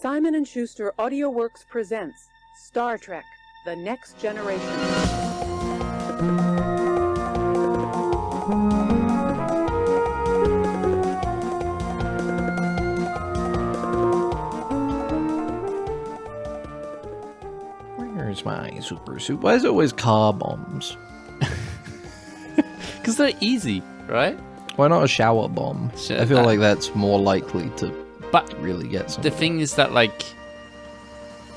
Simon & Schuster AudioWorks presents Star Trek: The Next Generation. Where's my super suit? Why is it always car bombs? Because they're easy, right? Why not a shower bomb? I feel like that's more likely to really get something. The thing is that, like,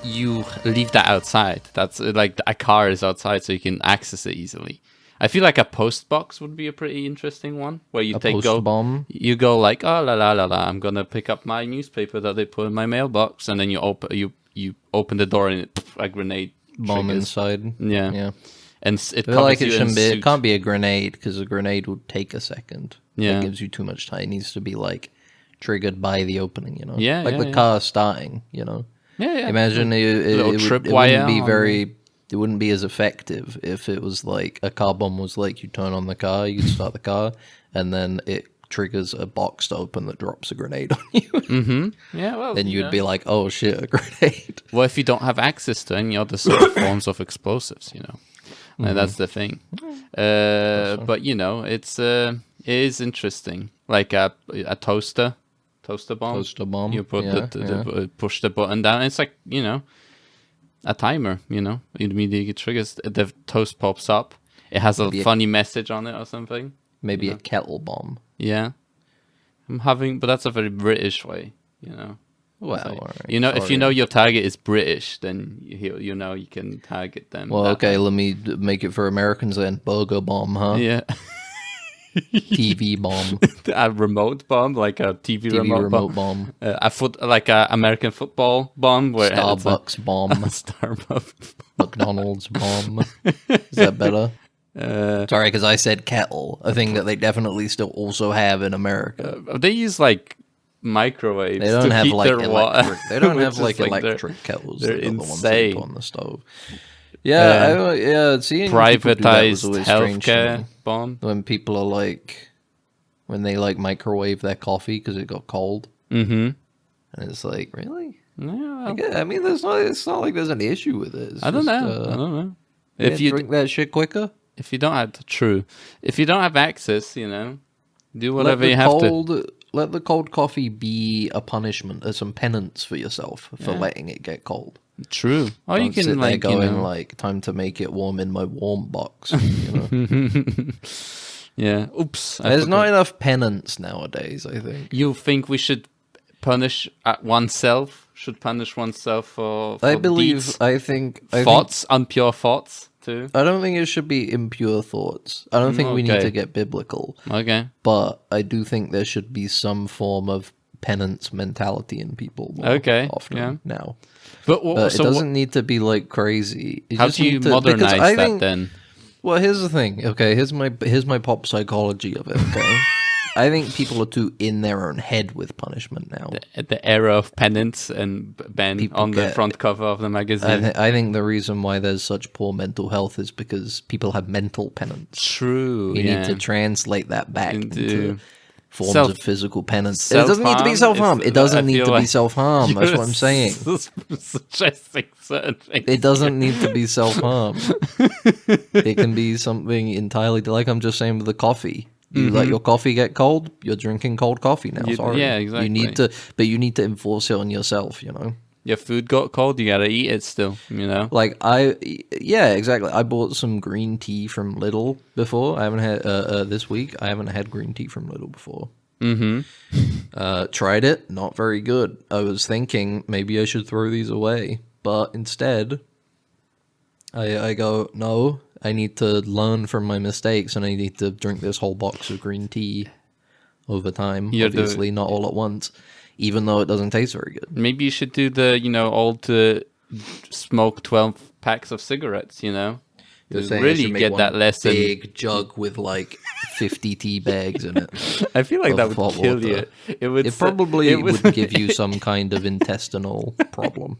you leave that outside. That's like a car is outside, so you can access it easily. I feel like a post box would be a pretty interesting one, where you bomb. You go like, oh la la la la, I'm gonna pick up my newspaper that they put in my mailbox, and then you open the door and a grenade Bomb triggers. Inside. Yeah. And it I feel like it shouldn't be. It can't be a grenade because a grenade would take a second. Yeah, it gives you too much time. It needs to be like triggered by the opening. You know, the car starting. You know, yeah. Imagine it wouldn't be very. It wouldn't be as effective if it was like a car bomb was like you turn on the car, you start the car, and then it triggers a box to open that drops a grenade on you. Mm-hmm. Yeah, well, then you'd be like, oh shit, a grenade. Well, if you don't have access to any other sort of forms of explosives, you know. And that's the thing. But you know, it is interesting. Like a toaster bomb. Toaster bomb. You put push the button down. It's like, you know, a timer. You know, it immediately triggers. The toast pops up. It has a funny message on it or something. Maybe a kettle bomb. Yeah, but that's a very British way. You know. Well, like, right, you know, if you know your target is British, then you know you can target them. Well, okay, let me make it for Americans then. Burger bomb, huh? Yeah. TV bomb. A remote bomb, like a TV remote bomb. Like a American football bomb. Where Starbucks bomb. Starbucks. McDonald's bomb. Is that better? Sorry, because I said kettle. A thing that they definitely still also have in America. They use like microwaves. They don't have like electric. They don't have like electric kettles. They're insane. insane. The ones they put on the stove. Yeah, seeing privatized healthcare bomb. When people are like, when they like microwave their coffee because it got cold. Mm-hmm. And it's like, really? Yeah. I mean, it's not like there's an issue with it. I don't know. If you drink that shit quicker. If you don't have access, you know, do whatever you have to. Let the cold coffee be a punishment or some penance for yourself for letting it get cold. True. Or Don't you can sit like there going you know, like time to make it warm in my warm box. You know? Yeah. Oops. There's not enough penance nowadays. I think. You think we should punish oneself? Should punish oneself for I believe. deeds? I think Impure thoughts. Too. I don't think it should be impure thoughts. I don't think we need to get biblical. Okay. But I do think there should be some form of penance mentality in people more often now. But it doesn't need to be like crazy. How do you modernize that then? Well, here's the thing. Okay, here's my pop psychology of it. Okay. I think people are too in their own head with punishment now. The era of penance and Ben people on the front cover of the magazine. I think the reason why there's such poor mental health is because people have mental penance. True. You need to translate that back into forms of physical penance. It doesn't need to be self-harm. It doesn't need to be self-harm. That's what I'm saying. Suggesting certain things. It doesn't need to be self-harm. It can be something entirely, like I'm just saying with the coffee. You let your coffee get cold, you're drinking cold coffee now. Sorry. Yeah, exactly. You need to enforce it on yourself, you know? Your food got cold, you gotta eat it still, you know? Exactly. I bought some green tea from Lidl before. I haven't had, this week, I haven't had green tea from Lidl before. Mm-hmm. Tried it, not very good. I was thinking maybe I should throw these away, but instead, I go, no, I need to learn from my mistakes, and I need to drink this whole box of green tea over time. Obviously, not all at once, even though it doesn't taste very good. Maybe you should do the, old smoke 12 packs of cigarettes, you know? To really get that lesson. Big jug with like 50 tea bags in it. I feel like that would kill you. It probably would give you some kind of intestinal problem.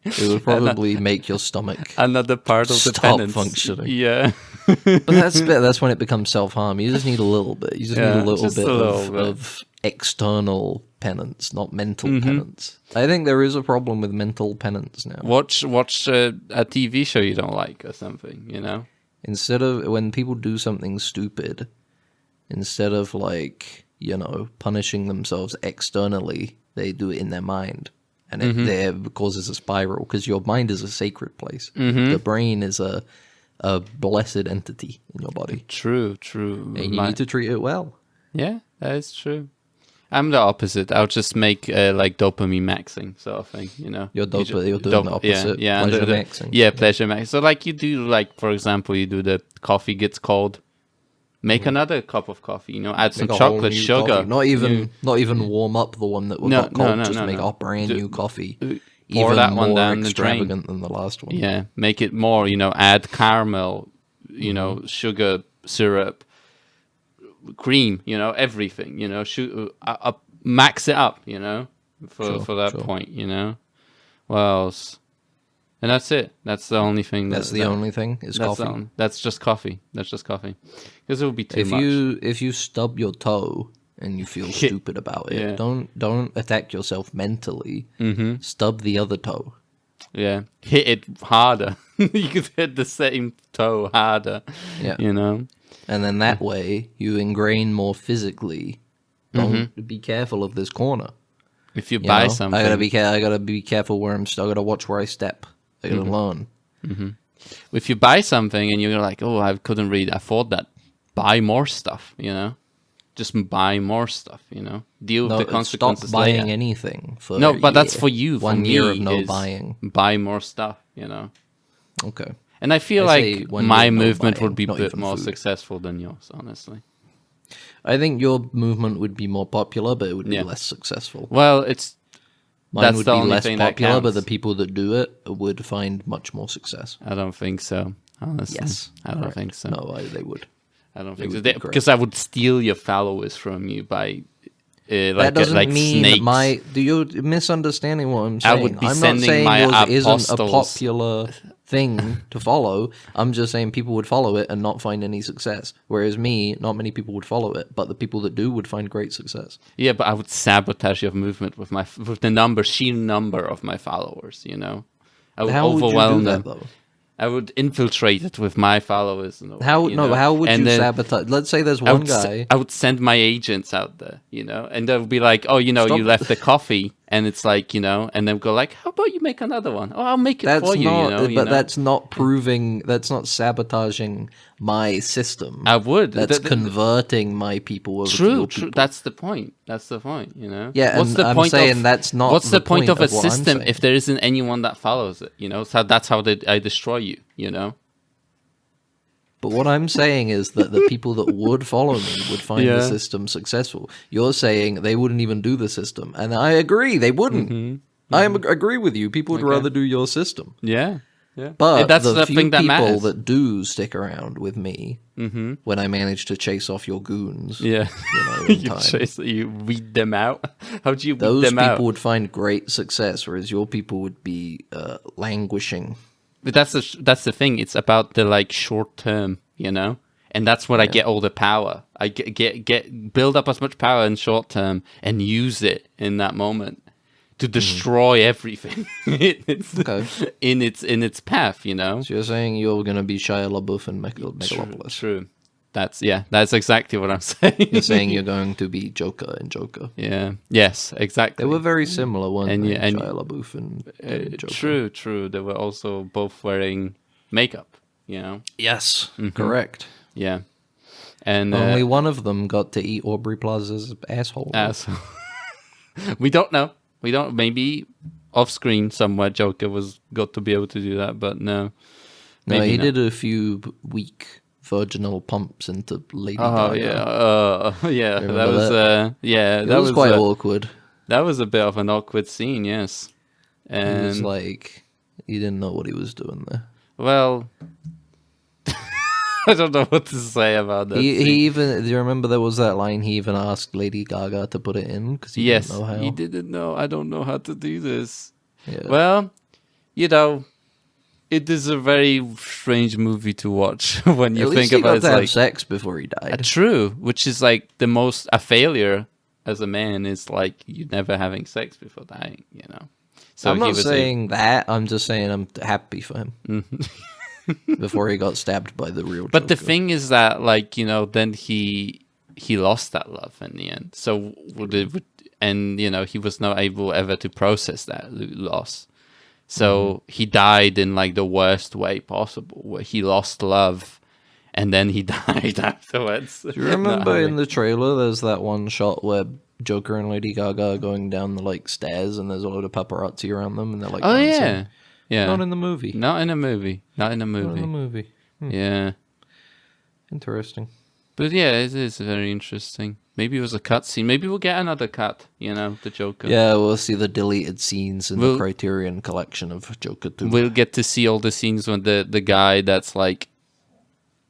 It would probably make your stomach another part of the penance functioning. Yeah. But that's when it becomes self-harm. You just need a little bit. You just need a little bit of external penance, not mental penance. I think there is a problem with mental penance now. Watch a TV show you don't like or something, you know? Instead of, when people do something stupid, instead of like, you know, punishing themselves externally, they do it in their mind. And it there causes a spiral, because your mind is a sacred place. The brain is a blessed entity in your body. True. And you need to treat it well. Yeah, that is true. I'm the opposite. I'll just make like dopamine maxing sort of thing, you know. You're doing the opposite. Yeah, pleasure maxing. Yeah, pleasure maxing. So like you do, like for example, you do the coffee gets cold. Make another cup of coffee, you know, add some Make a whole chocolate, new sugar. coffee. Not even warm up the one that got cold. Just make a brand new coffee. Pour Even that one more down the extravagant than the last one. Yeah, make it more, you know, add caramel, you know, sugar, syrup, cream, you know, everything, you know, max it up, you know, for that point, you know. What else? And that's it. That's the only thing. That's the only thing is coffee. That's just coffee. Because it would be too much. If you stub your toe and you feel stupid about it, don't attack yourself mentally. Stub the other toe. Yeah, hit it harder. You could hit the same toe harder. Yeah, you know. And then that way you ingrain more physically. Don't be careful of this corner. If you buy something, I gotta be careful where I gotta watch where I step. I gotta learn. If you buy something and you're like, oh, I couldn't really afford that, buy more stuff. You know, just buy more stuff. You know, deal with the consequences. Stop buying later. anything. For no, but that's for you. For 1 year me of no is buying. Buy more stuff. You know. Okay. And I feel like my movement would be a bit more successful than yours, honestly. I think your movement would be more popular, but it would be less successful. Well, Mine would be less popular, but the people that do it would find much more success. I don't think so, honestly. Yes. I don't think so. No, they would. I don't think so. Because I would steal your followers from you by... that doesn't mean snakes. you're misunderstanding what I'm saying. I would be I'm sending not saying my yours apostles. isn't a popular thing to follow. I'm just saying people would follow it and not find any success. Whereas me, not many people would follow it, but the people that do would find great success. Yeah, but I would sabotage your movement with the sheer number of my followers. You know, I would overwhelm them. Though? I would infiltrate it with my followers. How would you sabotage? Let's say there's one guy. I would send my agents out there, you know, and they'll be like, "Oh, you know, you left the coffee," and it's like, you know, and they'll go like, "How about you make another one? Oh, I'll make it for you." But that's not proving. That's not sabotaging my system. I would. That's converting my people over to your people. That's the point. You know. Yeah, I'm saying that's not. What's the point of a system if there isn't anyone that follows it? You know, so that's how I destroy you. You know. But what I'm saying is that the people that would follow me would find the system successful. You're saying they wouldn't even do the system, and I agree, they wouldn't. I agree with you. People would rather do your system. Yeah, yeah. But that's the few thing that people that do stick around with me when I manage to chase off your goons, yeah, in time, you weed them out. How do you weed those them out? people would find great success, whereas your people would be languishing. But that's the thing. It's about the like short term, you know, and that's what I get all the power. I get build up as much power in short term and use it in that moment to destroy everything. in its path, you know. So you're saying you're gonna be Shia LaBeouf and Megalopolis? True. That's exactly what I'm saying. You're saying you're going to be Joker and Joker. Yeah. Yes, exactly. They were very similar, weren't they? And Shia LaBeouf and Joker. True. They were also both wearing makeup, you know? Yes, correct. Yeah. And only one of them got to eat Aubrey Plaza's asshole. We don't know. Maybe off screen somewhere Joker got to be able to do that, but no. No, he did a few weak virginal pumps into Lady Gaga. Yeah. That was quite awkward. That was a bit of an awkward scene, yes. And it was like he didn't know what he was doing there. Well, I don't know what to say about that. He even, do you remember there was that line? He even asked Lady Gaga to put it in because he didn't know how. He didn't know. I don't know how to do this. Yeah. Well, you know, it is a very strange movie to watch when you think about it. At least he got to have sex before he died. True, which is like a failure as a man is like you never having sex before dying, you know. So I'm he not was saying that. I'm just saying I'm happy for him. Before he got stabbed by the real But the Joker. thing is that, like, you know, then he lost that love in the end. So and you know, he was not able ever to process that loss. So he died in like the worst way possible, where he lost love, and then he died afterwards. Do you remember in the trailer, there's that one shot where Joker and Lady Gaga are going down the like stairs, and there's a load of paparazzi around them, and they're like, Oh dancing. yeah. Not in the movie. Not in a movie. Not in the movie. Yeah. Interesting. But yeah, it is very interesting. Maybe it was a cutscene. Maybe we'll get another cut, you know, the Joker. Yeah, we'll see the deleted scenes in the Criterion collection of Joker 2. We'll get to see all the scenes when the guy that's like,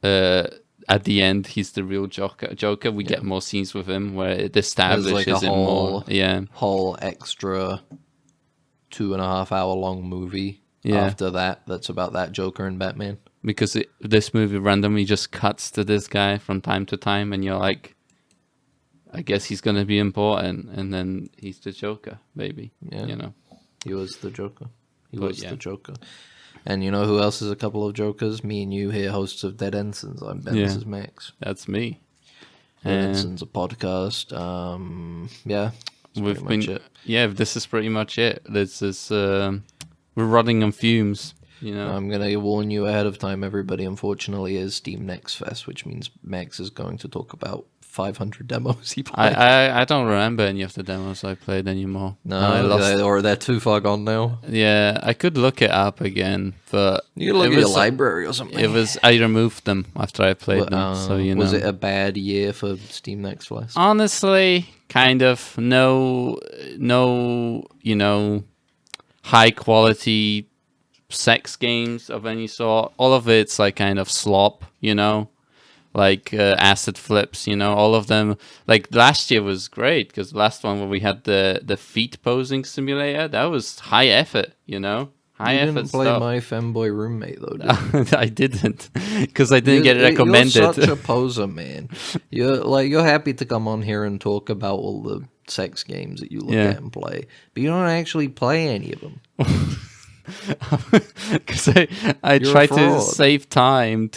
at the end, he's the real Joker. We get more scenes with him where it establishes like a him more. Yeah. Whole extra 2.5 hour long movie after that's about that Joker and Batman. Because this movie randomly just cuts to this guy from time to time, and you're like, I guess he's going to be important, and then he's the Joker, maybe. Yeah. You know? He was the Joker. The Joker. And you know who else is a couple of Jokers? Me and you here, hosts of Dead Ensigns. I'm Ben, this is Max. That's me. Dead Ensigns, a podcast. Yeah. We've been, this is pretty much it. This is, we're running on fumes. You know, I'm going to warn you ahead of time, everybody. Unfortunately, is Steam Next Fest, which means Max is going to talk about 500 demos he played. I don't remember any of the demos I played anymore. No, or they're too far gone now. Yeah, I could look it up again, but you could look at your library or something. I removed them after I played them. So you know, was it a bad year for Steam Next Fest? Honestly, kind of. No, you know, high quality sex games of any sort. All of it's like kind of slop, you know, like acid flips, you know, all of them. Like last year was great because the last one where we had the feet posing simulator, that was high effort, you know, high effort didn't play stuff. My Femboy Roommate though, did you? I didn't because I didn't get it recommended. You're such a poser, man. You're happy to come on here and talk about all the sex games that you look at and play, but you don't actually play any of them. Because I try to save time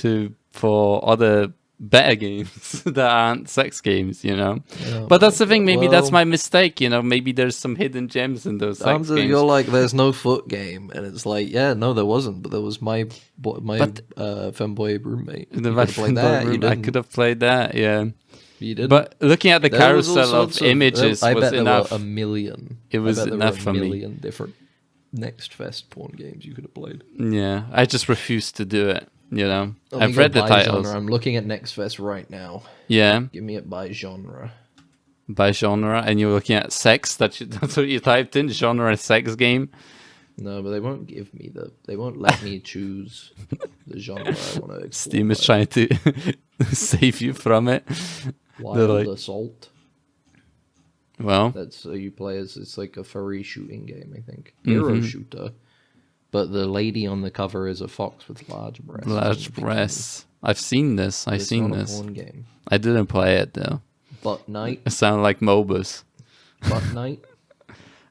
for other better games that aren't sex games, you know. Yeah, but that's the thing. Maybe that's my mistake, you know. Maybe there's some hidden gems in those sex games. You're like, there's no foot game, and it's like, yeah, no, there wasn't, but there was my Femboy Roommate. You could have played that. I could have played that, yeah. You did. But looking at the carousel of images I was bet enough. There were a million. It was enough for me. A million different Next Fest porn games you could have played. Yeah, I just refused to do it. You know, I've read the titles. Genre. I'm looking at Next Fest right now. Yeah, give me it by genre. By genre, and you're looking at sex. That's what you typed in, genre sex game. No, but they won't give me they won't let me choose the genre I want to explore. Steam is trying to save you from it. Wild Assault. Well, that's you play as it's like a furry shooting game, I think. Hero shooter. But the lady on the cover is a fox with large breasts. Large breasts. I've seen this. I've seen this. It's not a porn game. I didn't play it though. Butt Night. It sounded like MOBAs. Butt Night.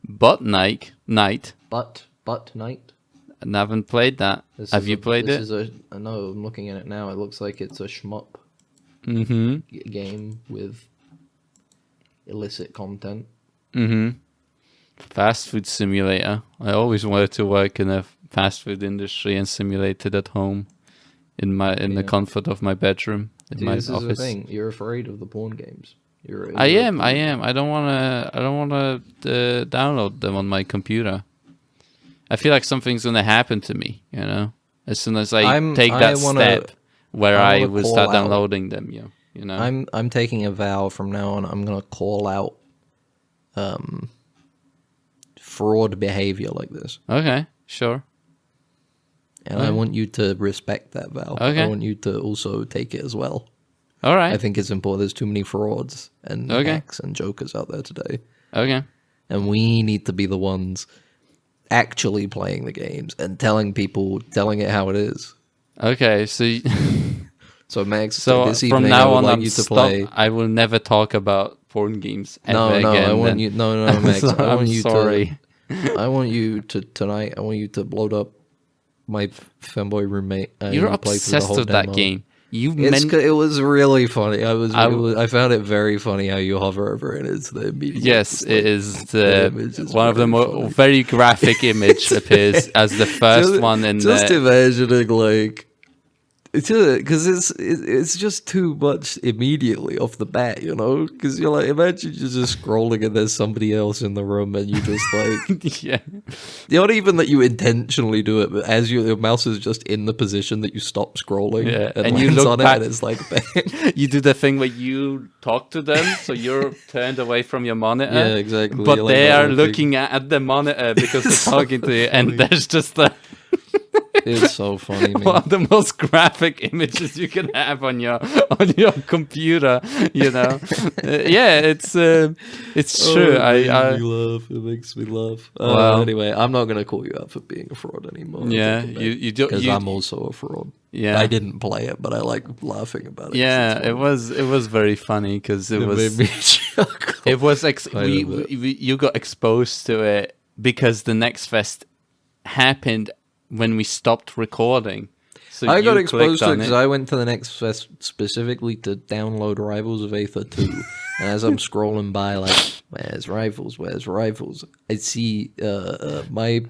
Butt Night. Butt Night. I haven't played that. Have you played it? No, I'm looking at it now. It looks like it's a shmup game with illicit content. Fast food simulator. I always wanted to work in a fast food industry and simulate it at home in the comfort of my bedroom in my office. This is the thing. You're afraid of the porn games. I am. I don't want to download them on my computer. I feel like something's going to happen to me, you know, as soon as I take that step where I will start downloading them, you know. I'm taking a vow from now on. I'm going to call out fraud behavior like this. Okay, sure. And I want you to respect that vow. Okay. I want you to also take it as well. All right. I think it's important. There's too many frauds and hacks and jokers out there today. Okay. And we need to be the ones actually playing the games and telling it how it is. Okay, so so Max, so this from evening now I would on, like you to play. I will never talk about porn games ever No, again. I want then. you. No, Max. I I'm want you sorry. to. I want you to tonight. I want you to load up my femboy roommate. And You're you play through the obsessed whole with that demo. game. It was really funny. I found it very funny how you hover over it. It's the immediate. Yes, it is one of the funny. very graphic image appears as the first one in just the. imagining like because it's just too much immediately off the bat, you know, because you're like, imagine you're just scrolling and there's somebody else in the room and you just like Yeah. not even that you intentionally do it, but as your mouse is just in the position that you stop scrolling, Yeah, and and you lands look on back- it and it's like bang. You do the thing where you talk to them, so you're turned away from your monitor. Yeah, exactly. But You're like they that are little looking at the monitor because they're so talking to you, and funny. there's just a, It's so funny, man. one of the most graphic images you can have on your computer. You know, yeah, it's true. It makes me laugh. Wow. Anyway, I'm not gonna call you out for being a fraud anymore. Yeah, you do. Because I'm also a fraud. Yeah. I didn't play it, but I like laughing about it. 'cause Yeah, it's it funny. was very funny because it was. made me chuckle. It was Quite a bit. you got exposed to it because the next fest happened when we stopped recording. So I got you exposed clicked to it on because I went to the next fest specifically to download Rivals of Aether 2. And as I'm scrolling by, like, where's Rivals? I see my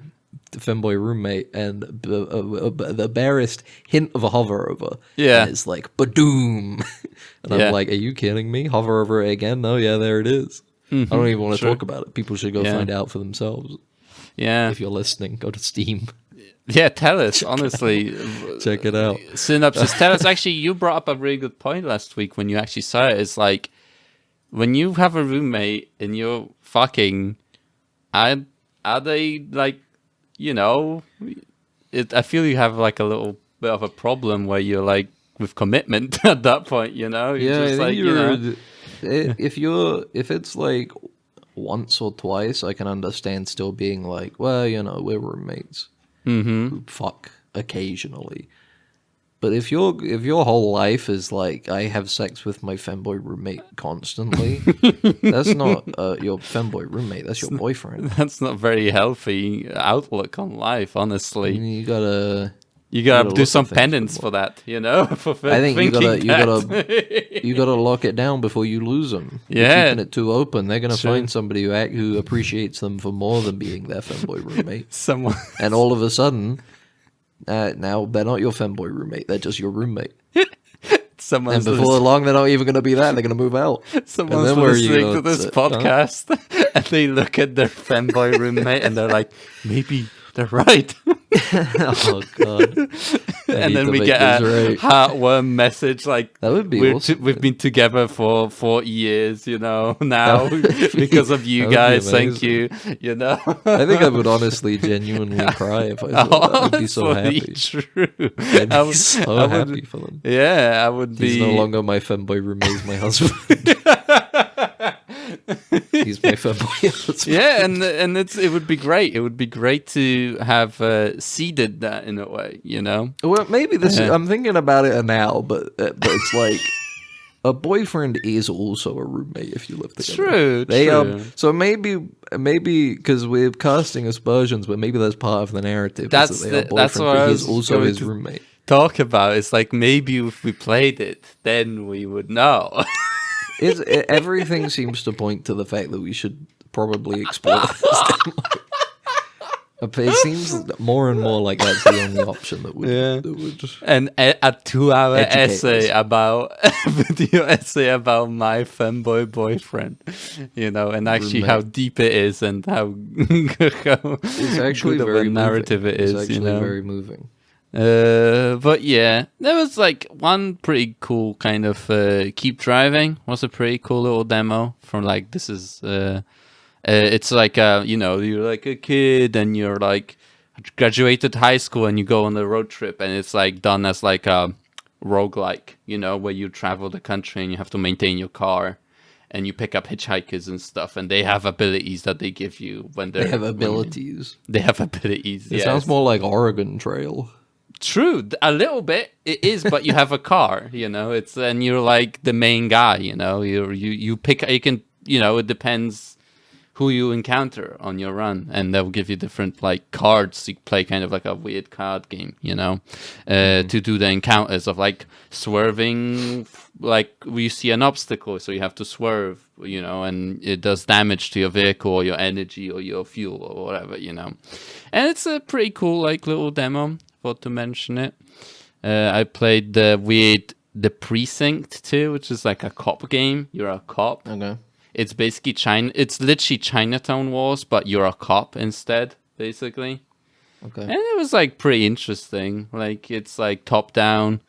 femboy roommate and the barest hint of a hover over. Yeah. And it's like, badoom. And Yeah. I'm like, are you kidding me? Hover over it again? No, yeah, there it is. I don't even want to Sure. talk about it. People should go Yeah. find out for themselves. Yeah, If you're listening, go to Steam. yeah. Tell us honestly. Check it out. Synopsis. Tell us. Actually, you brought up a really good point last week when you actually saw it. It's like when you have a roommate and you're fucking, are they like, you know? I feel you have like a little bit of a problem where you're like with commitment at that point. You know? You're Yeah, I just think like, you know. if it's like once or twice, I can understand still being like, well, you know, we're roommates who fuck occasionally. But if your whole life is like, I have sex with my femboy roommate constantly, that's not your femboy roommate. That's your boyfriend. That's not very healthy outlook on life, honestly. You gotta. You gotta gotta do look some at things penance for for that, you know. For I think you thinking you gotta lock it down before you lose them. Yeah. You're keeping it too open. They're gonna Sure. find somebody who appreciates them for more than being their femboy roommate. someone. And all of a sudden, now they're not your femboy roommate. They're just your roommate. And Someone's before long, they're not even going to be that. They're going to move out. someone's then where are you listening to gonna this sit? Huh? podcast, and they look at their femboy roommate, and they're like, maybe they're right. Oh god! And then we get a heartwarm message like, That would be awesome. we've been together for 40 years, you know, now That would be- because of you that would be guys. Thank you, amazing. you know. I think I would honestly, genuinely cry if I saw that. I'd be so Honestly, happy. True. I'd I be would- so I would- happy for them. Yeah, I would be. He's no longer my femboy roommate. He's my husband. He's my femboy husband. Yeah, and it would be great. It would be great to have seeded that in a way, you know. Well, maybe this. Yeah. I'm thinking about it now, but it's like a boyfriend is also a roommate if you live together. True, They true. So maybe because we're casting aspersions, but maybe that's part of the narrative. is That's that they are the- that's boyfriend, what but I he's was also going his to- roommate. Talk about it's like maybe if we played it, then we would know. Everything seems to point to the fact that we should probably explore this. It seems more and more like that's the only option that would. Yeah. That would And a 2-hour Educate essay us. about video essay about my femboy boyfriend, you know, and actually how Roommate. deep it is and how, it's actually good of very a narrative moving. it is, It's actually you know. very moving. But yeah, there was like one pretty cool kind of keep driving was a pretty cool little demo from like this is it's like you know, you're like a kid and you're like graduated high school and you go on a road trip and it's like done as like a roguelike, you know, where you travel the country and you have to maintain your car and you pick up hitchhikers and stuff and they have abilities that they give you when They have when- abilities. They have abilities. It yes. sounds more like Oregon Trail. True, a little bit it is, but you have a car, you know. It's and you're like the main guy, you know. You pick, you can it depends who you encounter on your run, and they'll give you different like cards. You play kind of like a weird card game, to do the encounters of like swerving, like you see an obstacle, so you have to swerve, and it does damage to your vehicle or your energy or your fuel or whatever, and it's a pretty cool like little demo. Thought to mention it. I played the Precinct too, which is like a cop game. You're a cop. Okay. It's basically It's literally Chinatown Wars, but you're a cop instead, basically. Okay. And it was like pretty interesting. Like it's like top down.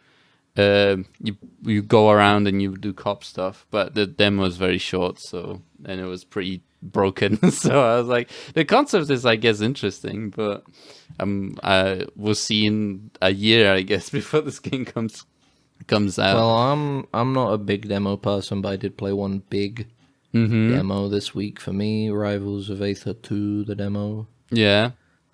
You go around and you do cop stuff, but the demo was very short, and it was pretty broken. So I was like, the concept is, I guess, interesting, but we'll see in a year, I guess, before this game comes out. Well, I'm not a big demo person, but I did play one big demo this week for me. Rivals of Aether 2, the demo. Yeah.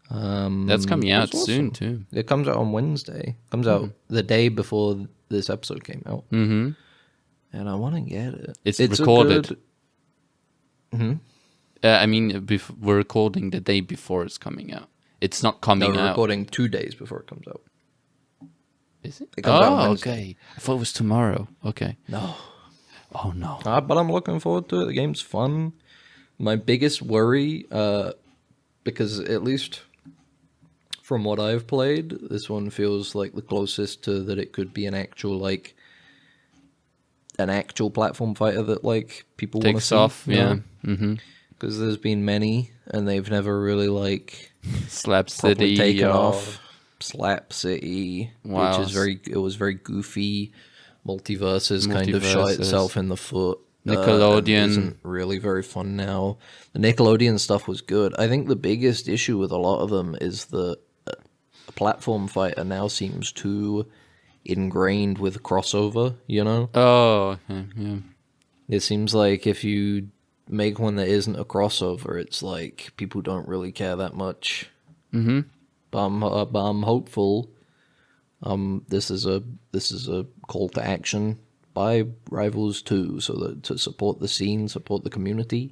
That's coming out soon too. It comes out on Wednesday. Comes out the day before this episode came out. Mm-hmm. And I want to get it. It's recorded. Good... I mean, we're recording the day before it's coming out. It's not coming out. We're recording 2 days before it comes out. Is it? It comes out on Wednesday. Okay. I thought it was tomorrow. Okay. No. Oh, no. But I'm looking forward to it. The game's fun. My biggest worry, because at least from what I've played, this one feels like the closest to that it could be an actual platform fighter that like people want to see. Takes off, yeah. Mm-hmm. Because there's been many, and they've never really like Slap properly City taken off. Slap City, Wow. which is it was very goofy. Multiverses kind of shot Multiverses. itself in the foot. Nickelodeon. And isn't really very fun now. The Nickelodeon stuff was good. I think the biggest issue with a lot of them is the platform fighter now seems too ingrained with crossover, Oh, okay, yeah. It seems like if you make one that isn't a crossover, it's like people don't really care that much. Mm-hmm. But I'm hopeful. This is a call to action by Rivals 2, so that to support the scene, support the community,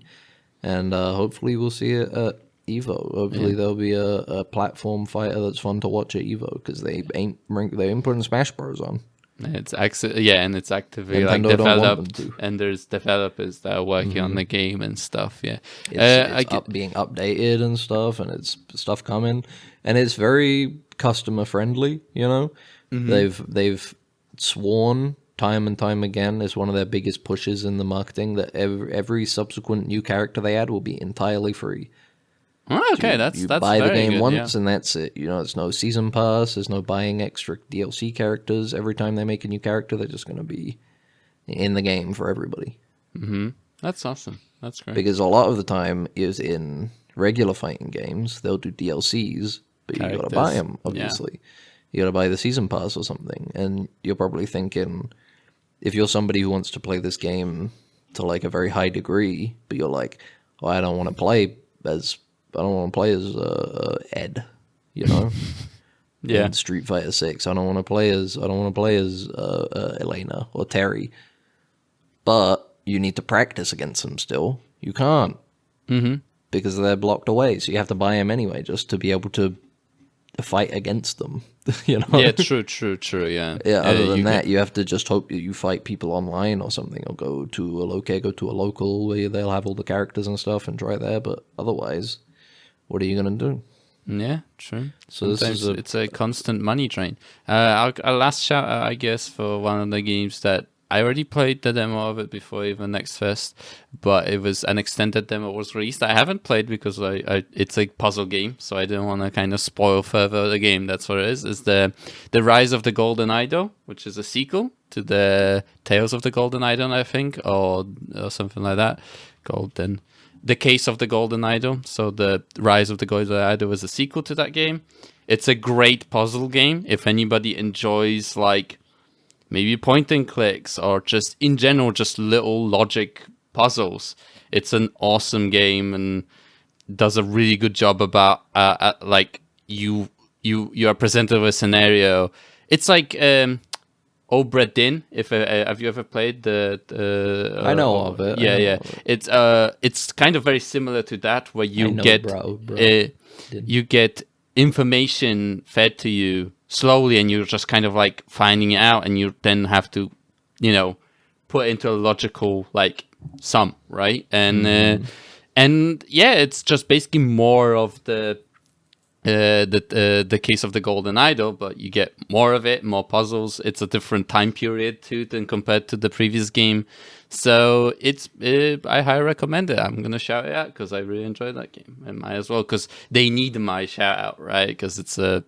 and hopefully we'll see it at Evo. Hopefully there'll be a platform fighter that's fun to watch at Evo, because they ain't putting Smash Bros on. And it's actively Nintendo like don't want developed, them to. and there's developers that are working on the game and stuff. Yeah, It's being updated and stuff, and it's stuff coming, and it's very customer friendly. They've sworn time and time again, as one of their biggest pushes in the marketing, that every subsequent new character they add will be entirely free. Oh, okay, that's buy the very game good, once and that's it. It's no season pass. There's no buying extra DLC characters. Every time they make a new character, they're just going to be in the game for everybody. Mm-hmm. That's awesome. That's great. Because a lot of the time is in regular fighting games, they'll do DLCs, but you got to buy them. Obviously, you got to buy the season pass or something. And you're probably thinking, if you're somebody who wants to play this game to like a very high degree, but you're like, oh, I don't want to play as Ed, Yeah. in Street Fighter 6. I don't want to play as Elena or Terry. But you need to practice against them still. You can't. Mm-hmm. Because they're blocked away, so you have to buy them anyway just to be able to fight against them. Yeah, true, yeah. Yeah, other than that, you have to just hope that you fight people online or something, or go to a local where they'll have all the characters and stuff and try there, but otherwise, what are you going to do? Yeah, true. So Sometimes it's a constant money drain. Our last shout out, I guess, for one of the games that I already played the demo of it before even Next Fest, but it was an extended demo was released. I haven't played because it's a puzzle game, so I didn't want to kind of spoil further the game. That's what it is. Is the Rise of the Golden Idol, which is a sequel to the Tales of the Golden Idol, I think, or something like that. The Case of the Golden Idol. So the Rise of the Golden Idol was a sequel to that game. It's a great puzzle game. If anybody enjoys like maybe point and clicks, or just in general, just little logic puzzles, it's an awesome game and does a really good job about like you are presented with a scenario. It's like Obra Dinn. If have you ever played the? I know of it. Yeah, I know yeah. of it. It's kind of very similar to that, where you know, get bro. you get information fed to you slowly, and you're just kind of like finding it out, and you then have to, put it into a logical like sum, right? And yeah, it's just basically more of the case of the Golden Idol, but you get more of it, more puzzles. It's a different time period too than compared to the previous game, so it's I highly recommend it. I'm gonna shout it out because I really enjoyed that game, and might as well because they need my shout out, right? Because it's a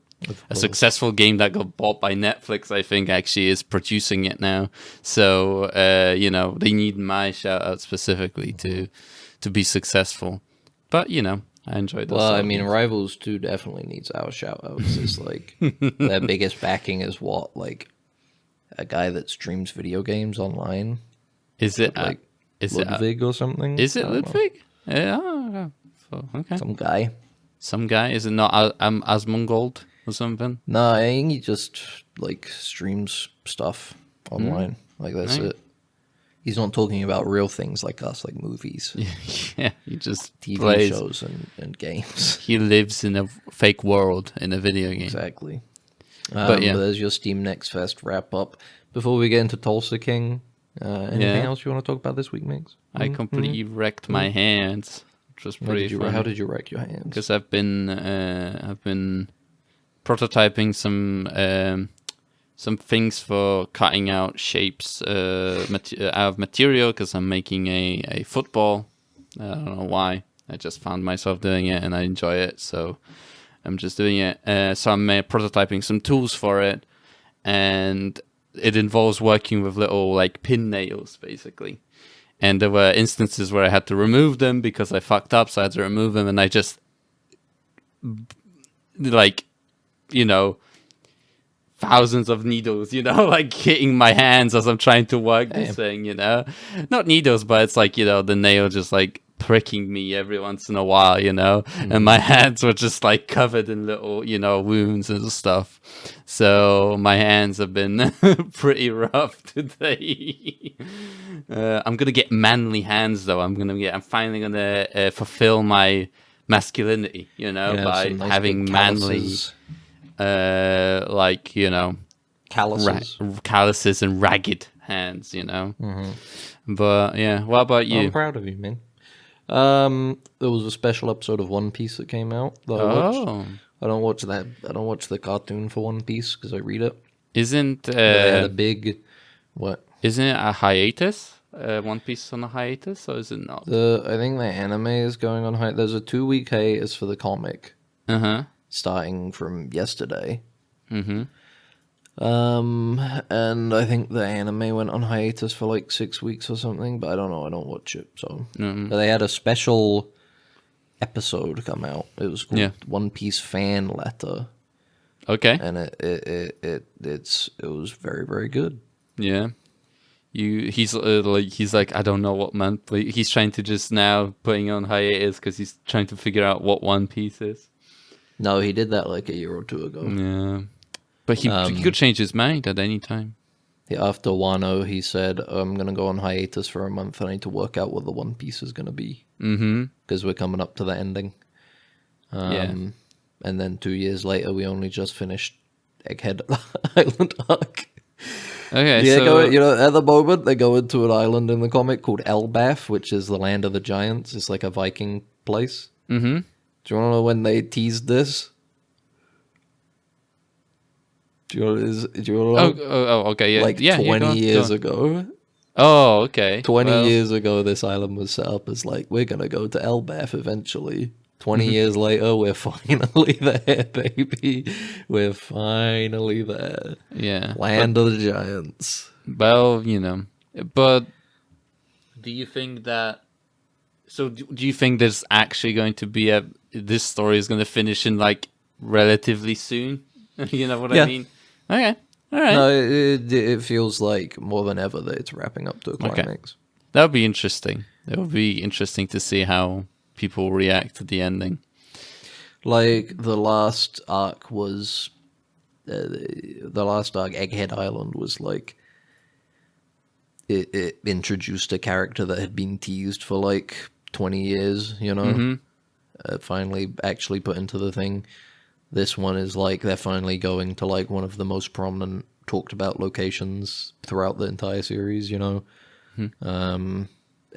successful game that got bought by Netflix. I think actually is producing it now, so they need my shout out specifically to be successful. But I enjoyed those. Well, I mean, Rivals 2 definitely needs our shout-outs. It's like, their biggest backing is what? Like, a guy that streams video games online? Is it like Ludwig or something? Is it Ludwig? Yeah. So, okay. Some guy? Is it not Asmongold or something? No, I think he just, like, streams stuff online. Like, that's it. He's not talking about real things like us, like movies. Yeah, he just TV plays. shows and games. He lives in a fake world in a video game. Exactly. But there's your Steam Next Fest wrap up. Before we get into Tulsa King, anything else you want to talk about this week, Migs? I completely wrecked my hands, which was pretty fun. How did you wreck your hands? Because I've been prototyping some things for cutting out shapes out of material, because I'm making a football. I don't know why. I just found myself doing it and I enjoy it, so I'm just doing it. So I'm prototyping some tools for it, and it involves working with little like pin nails, basically. And there were instances where I had to remove them because I fucked up, so I had to remove them, and I just thousands of needles, like hitting my hands as I'm trying to work this thing, not needles, but it's like, the nail just like pricking me every once in a while, and my hands were just like covered in little, wounds and stuff. So my hands have been pretty rough today. I'm going to get manly hands though. I'm finally going to fulfill my masculinity, by nice having manly calluses and ragged hands, But yeah, what about you? I'm proud of you, man. There was a special episode of One Piece that came out that I watched. I don't watch that. I don't watch the cartoon for One Piece because I read it. Isn't they had a big what? Isn't it a hiatus? One Piece on a hiatus, or is it not? I think the anime is going on hiatus. There's a 2-week hiatus for the comic. Starting from yesterday. And I think the anime went on hiatus for like 6 weeks or something, but I don't know. I don't watch it, so. But they had a special episode come out. It was called One Piece Fan Letter. Okay. And it was very, very good. Yeah. He's like I don't know what month, but he's trying to just now putting on hiatus because he's trying to figure out what One Piece is. No, he did that like a year or two ago. Yeah, but he could change his mind at any time. After Wano, he said, "I'm gonna go on hiatus for a month. I need to work out what the One Piece is gonna be." Because we're coming up to the ending. And then 2 years later, we only just finished Egghead Island arc. Okay, so at the moment they go into an island in the comic called Elbaf, which is the land of the giants. It's like a Viking place. Do you want to know when they teased this? Do you want to know? Oh, okay, yeah, like 20 years ago. Oh, okay. 20 years ago, this island was set up as like, we're gonna go to Elbaf eventually. 20 years later, we're finally there, baby. We're finally there. Yeah. Land of the giants. Well, but do you think that... So do you think there's actually going to be this story is going to finish in like relatively soon? You know what I mean? Okay. All right. No, it feels like more than ever that it's wrapping up to a climax. Okay. That would be interesting. It would be interesting to see how people react to the ending. Like, the last arc was the last arc, Egghead Island, was like it introduced a character that had been teased for like 20 years, you know, finally actually put into the thing. This one is like they're finally going to like one of the most prominent talked about locations throughout the entire series, you know.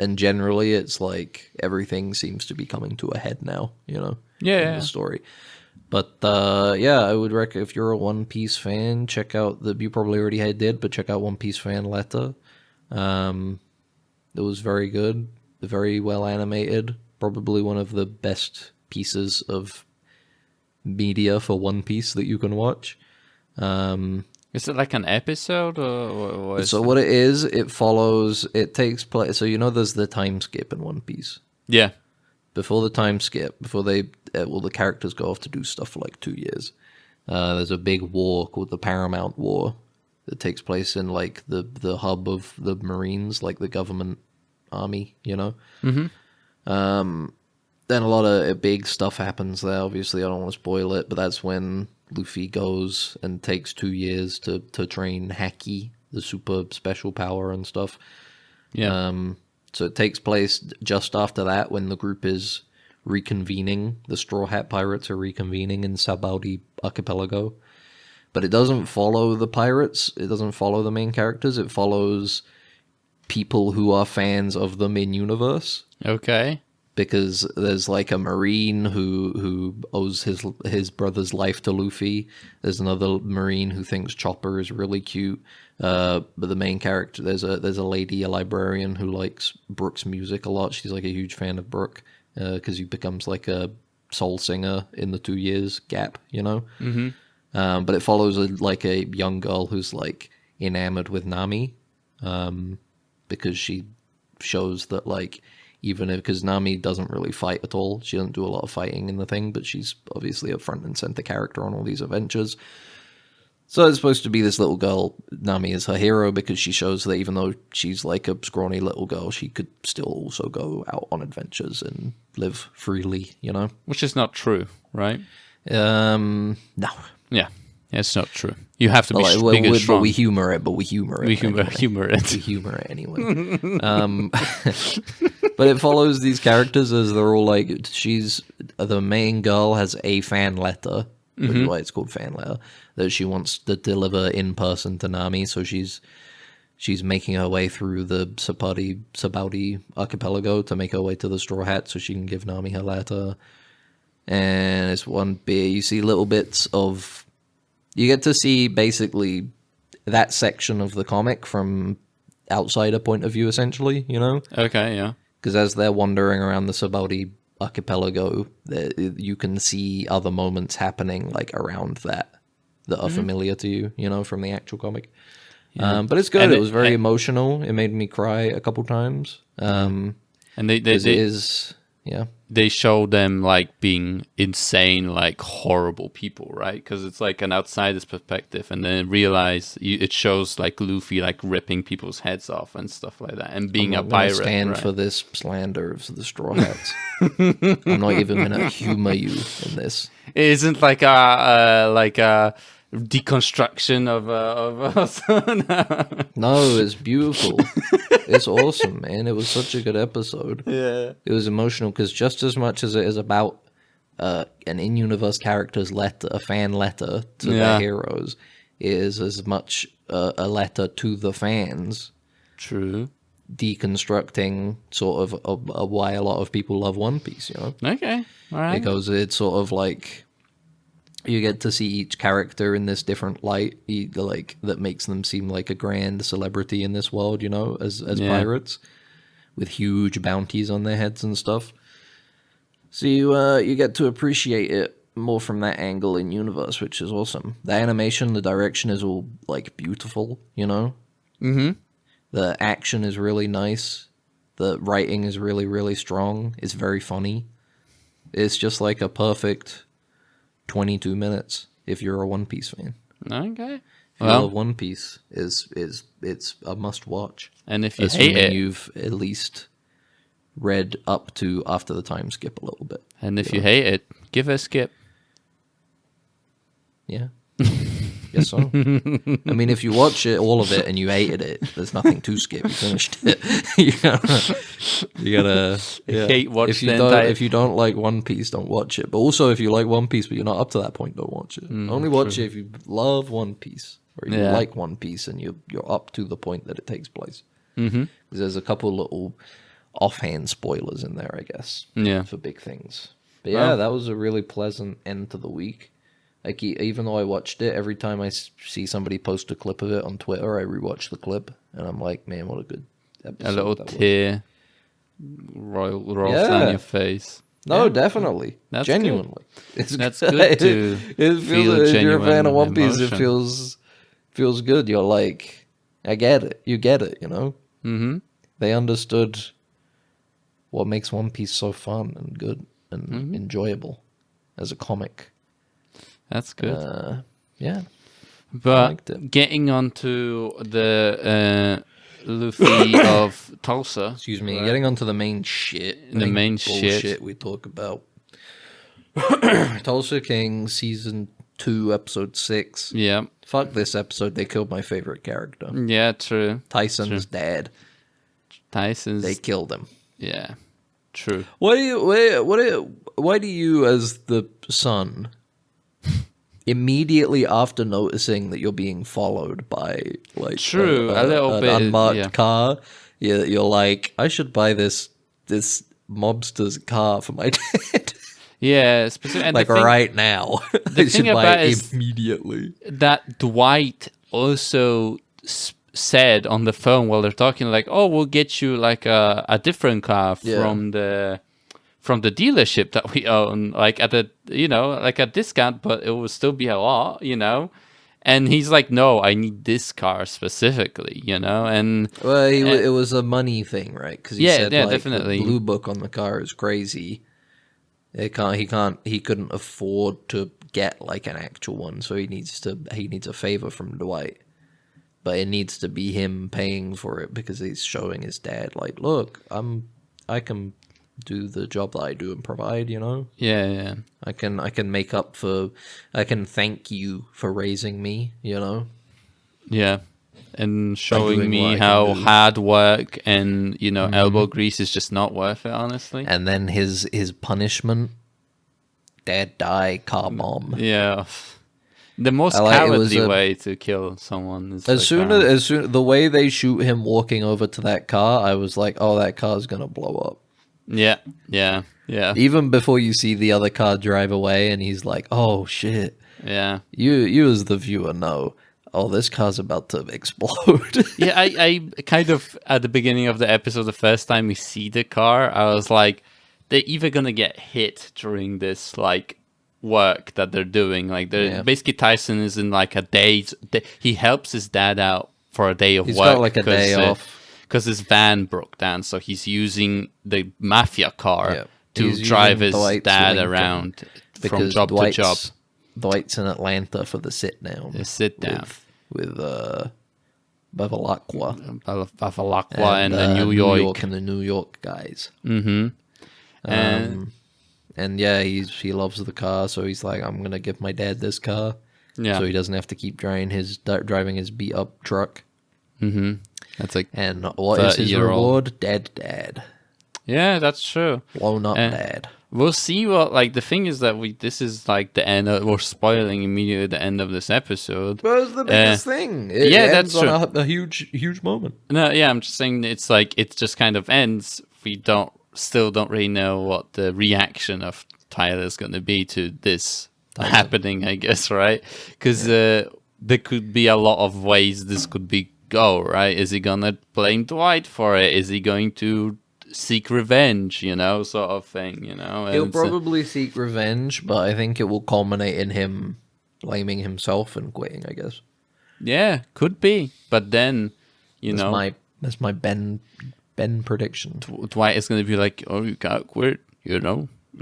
And generally it's like everything seems to be coming to a head now, you know, in the story. But yeah, I would recommend if you're a One Piece fan, check out you probably already did, but check out One Piece fanletter. It was very good, very well animated, probably one of the best pieces of media for One Piece that you can watch. Is it like an episode or so what it is, it takes place, so you know there's the time skip in One Piece. Yeah. Before the time skip, before the characters go off to do stuff for like 2 years, there's a big war called the Paramount War that takes place in like the hub of the Marines, like the government army, you know? Then a lot of big stuff happens there. Obviously, I don't want to spoil it, but that's when Luffy goes and takes 2 years to train Haki, the super special power and stuff. Yeah. So it takes place just after that when the group is reconvening. The Straw Hat Pirates are reconvening in Sabaudi Archipelago. But it doesn't follow the pirates. It doesn't follow the main characters. It follows people who are fans of them in universe. Okay. Because there's like a Marine who owes his brother's life to Luffy. There's another Marine who thinks Chopper is really cute. But the main character, there's a lady, a librarian who likes Brook's music a lot. She's like a huge fan of Brook because he becomes like a soul singer in the 2 years gap, you know. But it follows like a young girl who's like enamored with Nami because she shows that like. Because Nami doesn't really fight at all. She doesn't do a lot of fighting in the thing, but she's obviously a front and center character on all these adventures. So it's supposed to be this little girl. Nami is her hero because she shows that even though she's like a scrawny little girl, she could still also go out on adventures and live freely, you know? Which is not true, right? No. Yeah. It's not true. You have to be But big and strong. But we humor it. We humor it. We humor it. We humor it anyway. But it follows these characters as they're all like, the main girl has a fan letter, which is why it's called fan letter, that she wants to deliver in person to Nami. So she's making her way through the Sabaudi archipelago to make her way to the Straw Hat so she can give Nami her letter. And it's one bit, you see little bits of. You get to see basically that section of the comic from outsider point of view, essentially, you know? Okay, yeah. Because as they're wandering around the Sabaudi archipelago, you can see other moments happening like around that are familiar to you, you know, from the actual comic. Yeah. But it's good. And it was very emotional. It made me cry a couple times. And they show them like being insane, like horrible people, right? Because it's like an outsider's perspective, and then it shows like Luffy like ripping people's heads off and stuff like that, and being a pirate. Stand for this slander of the Straw Hats. I'm not even gonna humor you in this. It isn't like a deconstruction of us. No, it's beautiful. It's awesome, man. It was such a good episode. Yeah, it was emotional because just as much as it is about an in-universe character's letter, a fan letter to their heroes, it is as much a letter to the fans. True. Deconstructing sort of why a lot of people love One Piece, you know? Okay, all right. Because it's sort of like you get to see each character in this different light, like that makes them seem like a grand celebrity in this world, you know, as pirates with huge bounties on their heads and stuff. So you get to appreciate it more from that angle in universe, which is awesome. The animation, the direction is all like beautiful, you know. The action is really nice. The writing is really, really strong. It's very funny. It's just like a perfect 22 minutes if you're a One Piece fan. Okay. If you love One Piece, it's a must watch. And if you hate it, you've at least read up to after the time skip a little bit. And if you hate it, give it a skip. Yeah. Guess so. I mean, if you watch it, all of it, and you hated it, there's nothing to skip. You finished it. you gotta. Yeah. Hate watch if you the don't, entire- if you don't like One Piece, don't watch it. But also, if you like One Piece, but you're not up to that point, don't watch it. Only watch it if you love One Piece or you like One Piece and you're up to the point that it takes place. Because there's a couple little offhand spoilers in there, I guess. Yeah. For big things. But yeah, that was a really pleasant end to the week. Like, even though I watched it, every time I see somebody post a clip of it on Twitter, I rewatch the clip, and I'm like, man, what a good episode. A little that was. tear rolls down your face. No, Yeah. definitely. That's Genuinely. It's That's good to it feel feels, if you're a fan of genuine One Piece, it emotion. feels good. You're like, I get it. You get it, you know? Mm-hmm. They understood what makes One Piece so fun and good and enjoyable as a comic. That's good. Yeah. liked But it. getting onto the Luffy of Tulsa. Excuse me, right? getting onto the main shit. The main bullshit shit. we talk about. Tulsa King, Season 2, Episode 6. Yeah. Fuck this episode, they killed my favorite character. Yeah, true. Tyson's dad. Tyson's. They killed him. Yeah, true. Why do you, as the son, immediately after noticing that you're being followed by like True, a little an bit, unmarked yeah. car, you're like, I should buy this mobster's car for my dad. Yeah, and Like the thing, right now. the I should thing buy about it is- immediately. that Dwight also said on the phone while they're talking, like, "Oh, we'll get you like a different car from the dealership that we own, like at a like a discount, but it will still be a lot, you know." And he's like, "No, I need this car specifically, you know." And Well, it was a money thing, right? Because he Yeah, said yeah, like, definitely. the blue book on the car is crazy. He couldn't afford to get like an actual one, so he needs a favor from Dwight. But it needs to be him paying for it because he's showing his dad, like, look, I can do the job that I do and provide, you know? yeah, I can make up for, I can thank you for raising me, you know? yeah. And showing doing me what I how can do. hard work and elbow grease is just not worth it, honestly. And then his punishment, dad die, car bomb. Yeah. The most I like- it was cowardly a- way to kill someone is As soon the way they shoot him walking over to that car, I was like, oh, that car's gonna blow up. yeah. Even before you see the other car drive away, and he's like, oh shit. Yeah. You as the viewer know, oh, this car's about to explode. Yeah, I kind of, at the beginning of the episode, the first time we see the car, I was like, they're either gonna get hit during this, like, work that they're doing. Like, basically Tyson is in, like, a day's... He helps his dad out for a day of He's work. got, like, a day off. Because his van broke down, so he's using the mafia car Yeah. to He's drive using his Dwight's dad Lincoln around from because job to job. Dwight's in Atlanta for the sit down. The sit down. with Bevilacqua Bevilacqua and the New York. and the New York guys. Mm-hmm. And yeah, he loves the car, so he's like, I'm gonna give my dad this car, Yeah. so he doesn't have to keep driving his beat up truck. Mm-hmm. That's like, And what is his 30-year-old. reward? Dead dad, yeah, that's true. blown up Eh. dad. We'll see what, like, the thing is that this is like the end we're spoiling immediately the end of this episode. But it's the biggest thing. yeah, ends that's on a huge moment. No, yeah, I'm just saying it's like, it just kind of ends. We still don't really know what the reaction of Tyler's going to be to this happening, I guess, right? Because there could be a lot of ways this could go, right? Is he going to blame Dwight for it? Is he going to seek revenge, sort of thing, And He'll it's, probably seek revenge, but I think it will culminate in him blaming himself and quitting, I guess. yeah, could be. But then, That's my Ben prediction. Dwight is going to be like, oh, you can't quit, you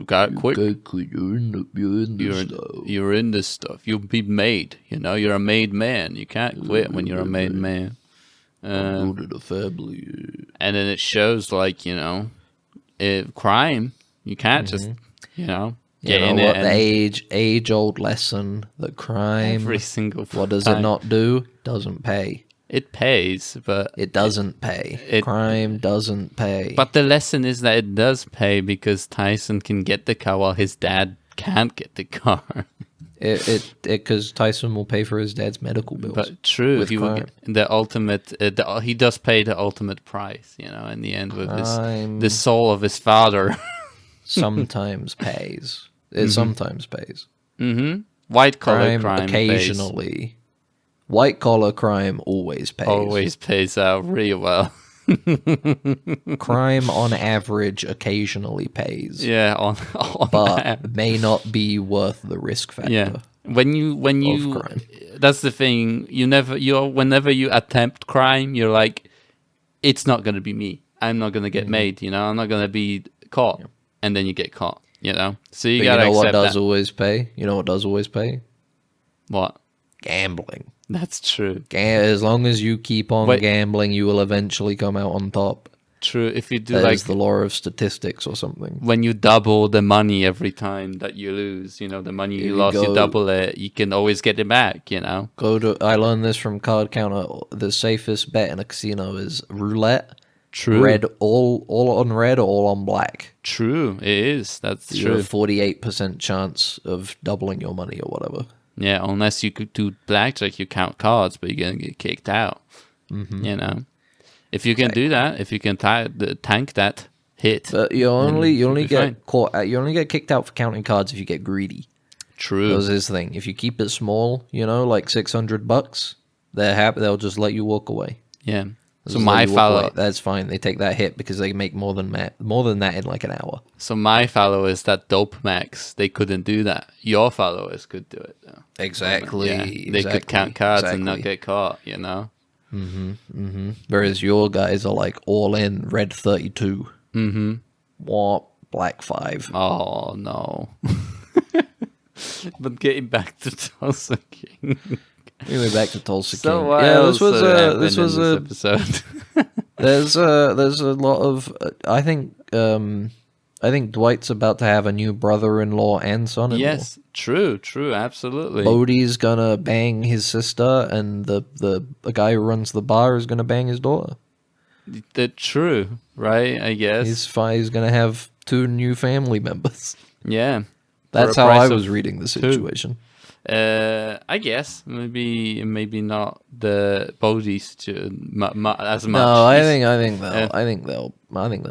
can't quit. You're in You're in this stuff. You'll be made. You're a made man. You can't quit when you're a made man. Rooted a family. And then it shows, like, crime. You can't just, Yeah, You know in what? it, The and age-old lesson that crime, every single what does time. it not do? Doesn't pay. It pays, but It doesn't pay. it- Crime doesn't pay. but the lesson is that it does pay because Tyson can get the car while his dad can't get the car. Because Tyson will pay for his dad's medical bills. But true, with he will crime. get the ultimate. He does pay the ultimate price, you know, in the end with Crime the soul of his father. sometimes pays. It sometimes pays. White collar crime occasionally. White collar crime always pays. always pays out really well. Crime on average occasionally pays. Yeah, on But may not be worth the risk factor. yeah. When you crime. that's the thing. Whenever you attempt crime, you're like, it's not gonna be me. I'm not gonna get made. You know, I'm not gonna be caught. And then you get caught. You know, so you But gotta you know what accept does that. always pay? You know what does always pay? What? Gambling. That's true. As long as you keep on Wait. gambling, you will eventually come out on top. True. If you do That like is the law of statistics or something. when you double the money every time that you lose, you know, the money you you lost, you go- double it, you can always get it back, you know? I learned this from Card Counter. The safest bet in a casino is roulette. True. Red, all on red or all on black. True. It is. That's You have true. 48% chance of doubling your money or whatever. Yeah, unless you could do blackjack, you count cards, but you're going to get kicked out. You know? If you can do that, if you can tank that hit. But you only be fine. get caught. You only get kicked out for counting cards if you get greedy. True. That was his thing. If you keep it small, you know, like $600, they're happy. They'll just let you walk away. Yeah. So Just my let you walk away. follow, That's fine. They take that hit because they make more than that in like an hour. is that dope max. They couldn't do that. Your followers could do it though. Exactly. Yeah, they could count cards and not get caught, you know? Whereas your guys are like all in red 32. What? Black 5. Oh, no. But getting back to Tulsa King. Anyway, back to Tulsa So King. what Yeah, else this was happened a in this episode. there's a lot of I think Dwight's about to have a new brother-in-law and son-in-law. Yes, true, absolutely. Bodhi's gonna bang his sister, and the guy who runs the bar is gonna bang his daughter. True, right? I guess. He's gonna have 2 new family members. Yeah. That's For a how I price was of reading the 2. situation. I guess maybe not the Bodhi's as much. No, I think they'll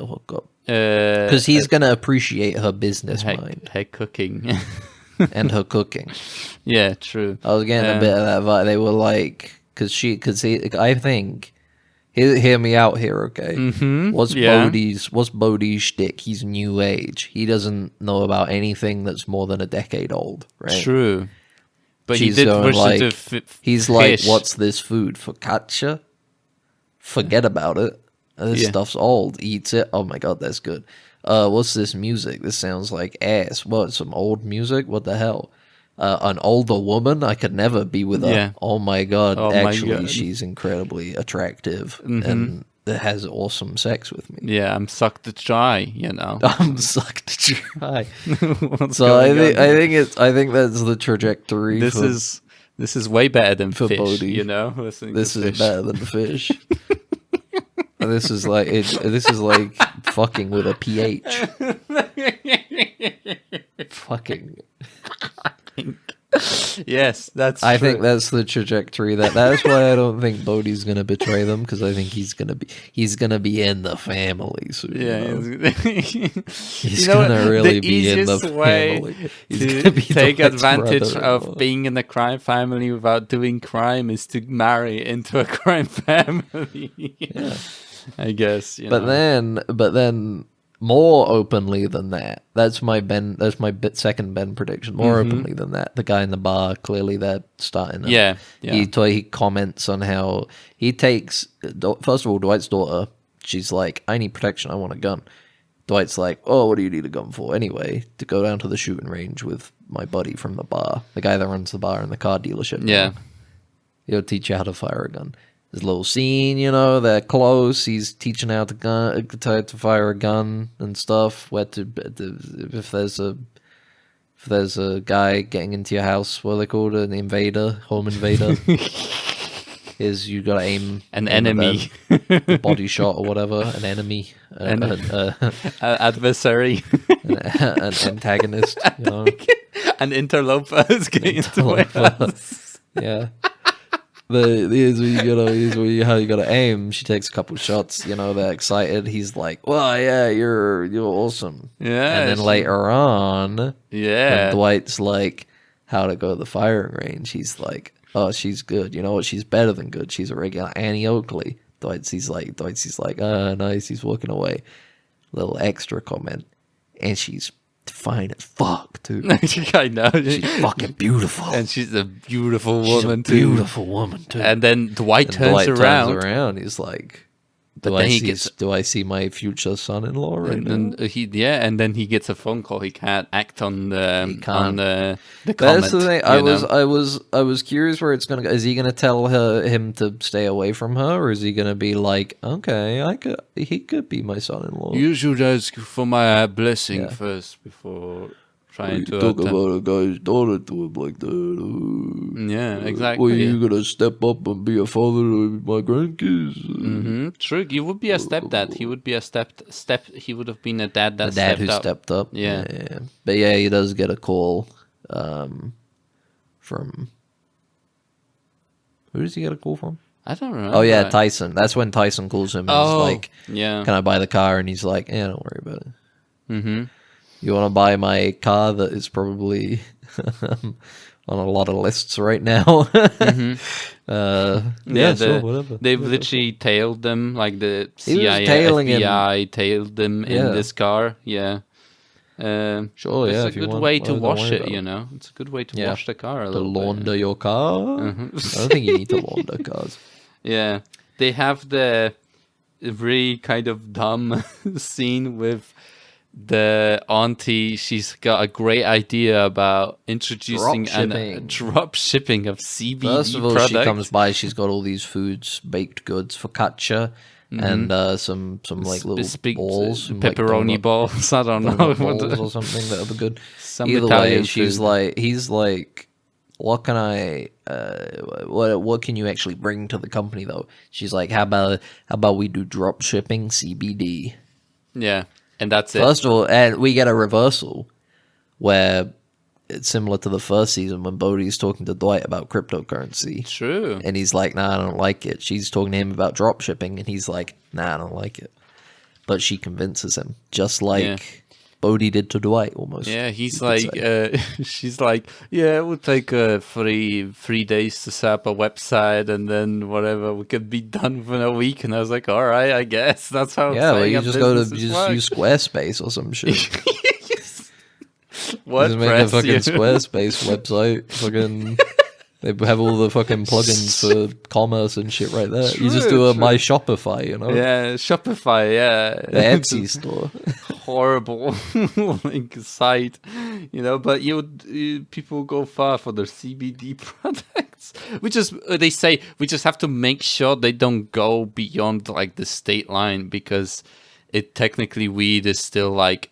hook up because he's gonna appreciate her business mind heck cooking. and her cooking. Yeah, true. I was getting a bit of that vibe. They were like, I think. Hear me out here, okay? What's Bodhi's shtick? He's new age. He doesn't know about anything that's more than a decade old, right? True. But She's he did going push like, it to he's like, fish. what's this food? Focaccia? Forget about it. This Yeah. stuff's old. Eats it. Oh my god, that's good. What's this music? This sounds like ass. What, some old music? What the hell? An older woman? I could never be with her. Yeah. Oh my god. Oh my Actually, God. she's incredibly attractive and has awesome sex with me. Yeah, I'm sucked to try, you know. I'm sucked to try. What's So going on? I think that's the trajectory. This is way better than for fish, Bodhi. you know. Listening This to is fish. better than fish. This is like fucking with a pH. Fucking. Yes, that's. I true. think that's the trajectory. That's why I don't think Bodhi's gonna betray them, because I think he's gonna be in the family soon. Yeah, you know? he's He's gonna really be in the easiest way family. He's to gonna be take Dwight's advantage brother-in-law. of being in a crime family without doing crime is to marry into a crime family. Yeah. I guess. You But know. then more openly than that. That's my second Ben prediction. More openly than that. The guy in the bar, clearly they're starting. Yeah. He comments on how he takes, first of all, Dwight's daughter, she's like, I need protection, I want a gun. Dwight's like, oh, what do you need a gun for? Anyway, to go down to the shooting range with my buddy from the bar, the guy that runs the bar and the car dealership. Yeah. He'll teach you how to fire a gun. There's a little scene, you know, they're close. He's teaching how to fire a gun and stuff. Where if there's a if there's a guy getting into your house, what are they called? An invader, home invader. Is you gotta aim An aim at enemy. the body shot or whatever, an enemy, Adversary. an antagonist, you know. An interloper is getting into my house. Yeah. Here's how you gotta aim. She takes a couple shots, you know, they're excited. He's like, well, yeah, you're awesome. Yeah. And then later on, when Yeah. Dwight's like, how to go to the firing range, he's like, oh, she's good. You know what? She's better than good. She's a regular Annie Oakley. Dwight's like, nice. He's walking away. Little extra comment. And she's fine as fuck, too. I know. She's fucking beautiful. And she's a beautiful She's woman, a too. beautiful woman, too. And then Dwight And turns around. He's like, But do then I he see, gets- do I see my future son-in-law right And now? then and then he gets a phone call. He can't act on the can't. the comment. That's the thing. I you know? was curious where it's gonna go. Is he gonna tell him to stay away from her, or is he gonna be like, okay, he could be my son-in-law? You should ask for my blessing Yeah. first before trying to talk attempt- about a guy's daughter to him like that. Yeah, Well, exactly. you gonna step up and be a father to my grandkids? Mm-hmm. True. You would be a stepdad. He would be a step. He would have been a dad that The dad stepped who up. stepped up. Yeah. But yeah, he does get a call from. Who does he get a call from? I don't know. Oh yeah, Tyson. That's when Tyson calls him and he's Oh, like, yeah. "Can I buy the car?" And he's like, "Yeah, don't worry about it. Mm-hmm. You want to buy my car that is probably on a lot of lists right now?" Sure, whatever. They've literally tailed them, like the He was CIA, tailing him. FBI tailed them Yeah. in this car. Yeah. Sure, it's yeah. a if you good want. way to Don't wash worry it, about you know. It's a good way to Yeah. wash the car a To little launder bit. your car. Mhm. I don't think you need to launder cars. Yeah, they have the really kind of dumb scene with the auntie. She's got a great idea about introducing Drop-shipping. drop shipping of CBD First of all, products. she comes by. She's got all these foods, baked goods, focaccia, and some like little balls, some, like, pepperoni donut- balls. I don't know. donut what balls the- or something that would be good. Some Either Italian way, she's food. like, he's like, what can I, what can you actually bring to the company though? She's like, how about we do drop shipping CBD? Yeah, and that's it. First of all, and we get a reversal where it's similar to the first season when Bodhi's talking to Dwight about cryptocurrency. True. And he's like, nah, I don't like it. She's talking to him about drop shipping, and he's like, nah, I don't like it. But she convinces him, just like Bodhi did to Dwight almost. Yeah, he's you could like, say. she's like, yeah, it would take 3 days to set up a website, and then whatever, we could be done within a week. And I was like, all right, I guess that's how. Yeah, well, you setting just up go to businesses just work. use Squarespace or some shit. WordPress. Just make a fucking yeah. Squarespace website. Fucking, they have all the fucking plugins for commerce and shit right there. You just do a True. My Shopify, you know? Yeah, Shopify. Yeah, The Etsy store. horrible like site, you know. But people go far for their CBD products, which is they say we just have to make sure they don't go beyond like the state line, because it technically weed is still like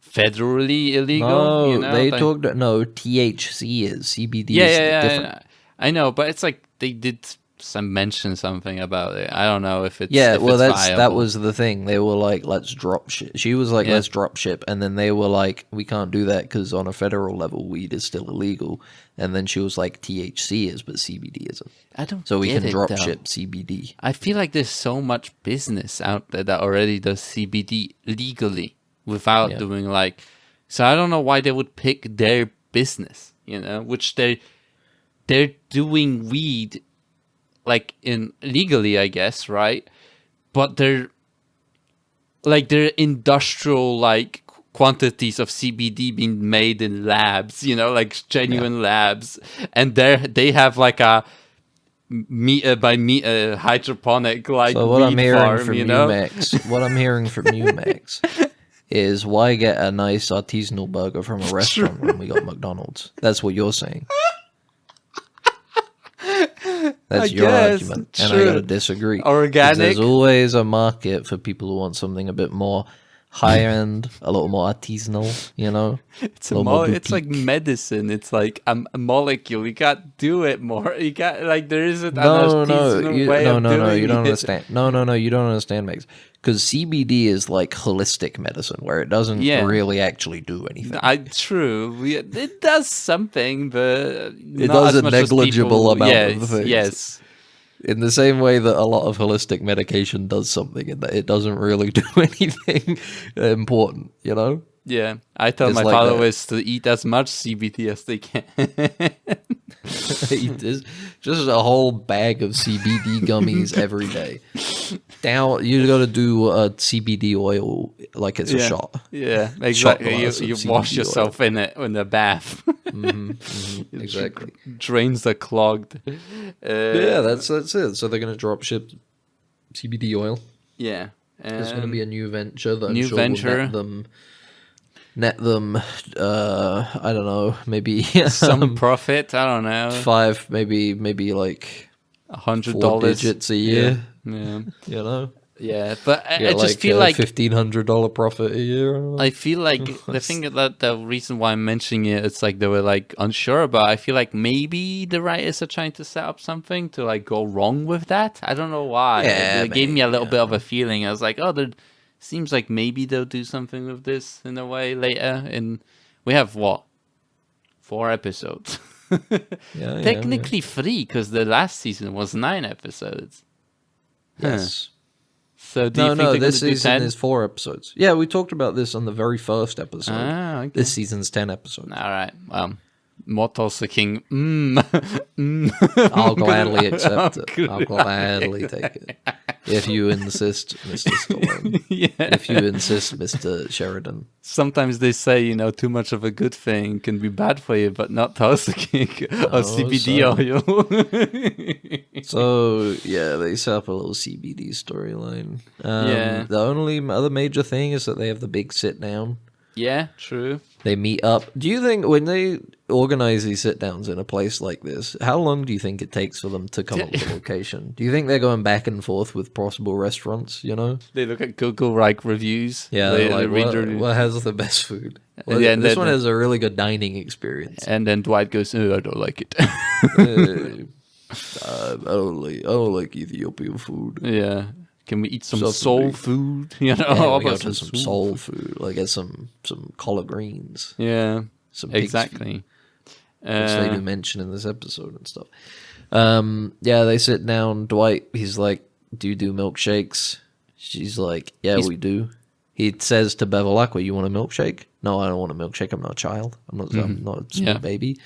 federally illegal. No, you know? they Like- talked. No, THC is CBD. Yeah, is yeah, different. yeah. I know, but it's like they did mention something about it. I don't know if it's Yeah, if well, it's that viable. was the thing. They were like, "Let's drop ship." She was like, Yeah. "Let's drop ship," and then they were like, "We can't do that because on a federal level, weed is still illegal." And then she was like, "THC is, but CBD isn't." I don't. So we get can it, drop though. ship CBD. I feel like there's so much business out there that already does CBD legally without Yeah. doing like. So I don't know why they would pick their business, you know, which they're doing weed like in legally, I guess, right? But they're industrial like quantities of CBD being made in labs, you know, like genuine labs, and they have like a meter by meter hydroponic like So what weed I'm hearing farm, from you know. what I'm hearing from you, Max, is why get a nice artisanal burger from a restaurant when we got McDonald's? That's what you're saying. That's I your guess, argument, and I true. gotta disagree. 'Cause Organic. There's always a market for people who want something a bit more higher end, a little more artisanal, you know? It's little more it's like boutique. medicine. It's like a molecule. You can't do it more. You got like there isn't an No, artisanal way of doing you don't it. understand. No, you don't understand, Max. Because CBD is like holistic medicine, where it doesn't Yeah. really actually do anything. True. It does something, but It not does as a much as negligible people- amount yes, of things. Yes. In the same way that a lot of holistic medication does something, and that it doesn't really do anything important, you know? Yeah. I tell It's my like followers to eat as much CBD as they can. Just a whole bag of CBD gummies every day. You got to do a CBD oil like it's a shot. Yeah, Shot exactly. glass You of wash CBD yourself in it in the bath. Exactly. Drains are clogged. Yeah, that's it. So they're gonna drop ship CBD oil. Yeah. There's gonna be a new venture that I'm new sure venture. will net them. I don't know, maybe some profit. I don't know. five, maybe like $100 4 digits a year. Yeah. You know. Yeah, but I Get just feel like $1,500 profit a year. I feel like the thing that the reason why I'm mentioning it, it's like they were like unsure, but I feel like maybe the writers are trying to set up something to like go wrong with that. I don't know why. Yeah, It gave me a little maybe, bit of a feeling. I was like, oh, there seems like maybe they'll do something with this in a way later. And we have what 4 episodes. Yeah, Technically 3 because the last season was 9 episodes. yes. So do you think No, they're this gonna do season 10? is 4 episodes. Yeah, we talked about this on the very first episode. Ah, okay. This season's 10 episodes. All right. More Tulsa King. I'll gladly accept it. good. I'll gladly take it. If you insist, Mr. Stallone. Yeah. If you insist, Mr. Sheridan. Sometimes they say, too much of a good thing can be bad for you, but not Tulsa King or CBD oil. So, yeah, they set up a little CBD storyline. Yeah. The only other major thing is that they have the big sit down. Yeah, true. They meet up. Do you think when they organize these sit downs in a place like this, how long do you think it takes for them to come up with a location? Do you think they're going back and forth with possible restaurants, They look at Google reviews. Yeah, they they're read like, the reviews. what has the best food? Well, Yeah, and this then- one has a really good dining experience. And then Dwight goes, oh, I don't like it. I don't like Ethiopian food. Yeah. Can we eat some Something soul big. food? Yeah, How we go about to some soul food. Like get some collard greens. Yeah, Some pig's exactly. which they do mention in this episode and stuff. Yeah, they sit down. Dwight, he's like, "Do you do milkshakes?" She's like, "Yeah, we do." He says to Bevelakwa, "You want a milkshake?" "No, I don't want a milkshake. I'm not a child. I'm not a small Yeah. baby."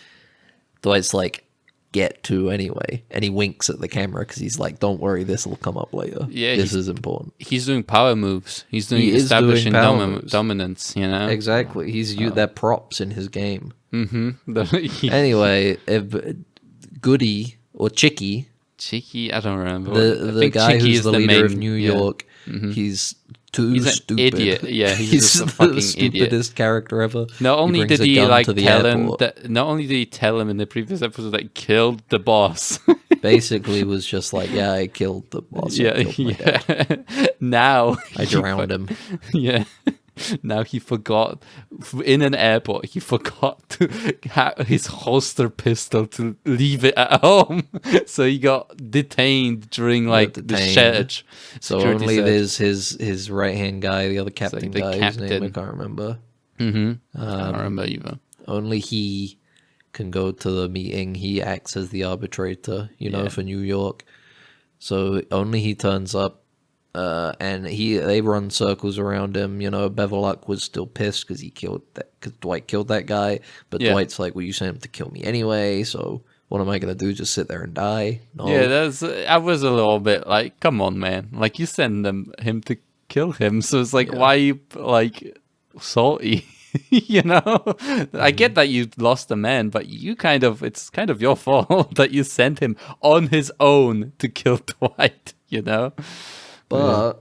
Dwight's like, "Get to anyway," and he winks at the camera because he's like, "Don't worry, this will come up later. Yeah, this is important." He's doing power moves. He's doing He is doing establishing power moves. dominance, Exactly. He's they're props in his game. Mm-hmm. Anyway, Goody or Chicky, Cheeky, I don't remember. I the think guy Cheeky who's is the leader main- of New yeah. York, he's too He's an stupid. idiot. Yeah, he's just a the fucking stupidest character ever. Not only brings did a he gun like to the tell him airport. that, not only did he tell him in the previous episode that killed the boss. Basically, was just like, "Yeah, I killed the boss. I killed my dad. Now I drowned him." Yeah. Now he forgot in an airport. He forgot to have his holster pistol to leave it at home, so he got detained during like the detained. search. So security only search. there's his right hand guy, the other captain the guy, whose name I captain. can't remember. I don't remember either. Only he can go to the meeting. He acts as the arbitrator, for New York. So only he turns up, and they run circles around him. Bevelak was still pissed because because Dwight killed that guy. But Yeah. Dwight's like, "Well, you sent him to kill me anyway. So what am I gonna do? Just sit there and die?" No. Yeah, I was a little bit like, come on, man! Like you send him to kill him, so it's like, why are you like salty? I get that you lost a man, but it's kind of your fault that you sent him on his own to kill Dwight. But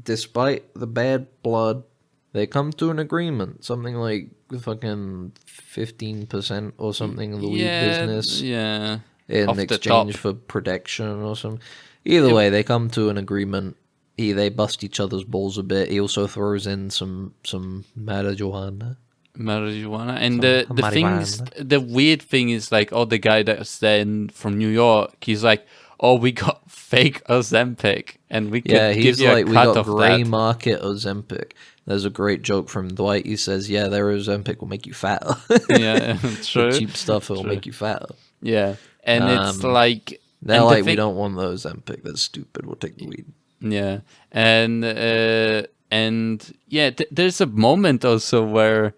despite the bad blood, they come to an agreement. Something like fucking 15% or something of the weed business Yeah. in Off the exchange top. for protection or something. Either way, they come to an agreement. they bust each other's balls a bit. He also throws in some marijuana. And the weird thing is like, the guy that's then from New York, he's like, we got fake Ozempic, and we could give you a cut we got of gray that. market Ozempic. There's a great joke from Dwight. He says, "Yeah, their Ozempic will make you fatter." Yeah, true. The cheap stuff will make you fatter. Yeah, and it's like they're like, we don't want the Ozempic. That's stupid. We'll take the weed. Yeah, and there's a moment also where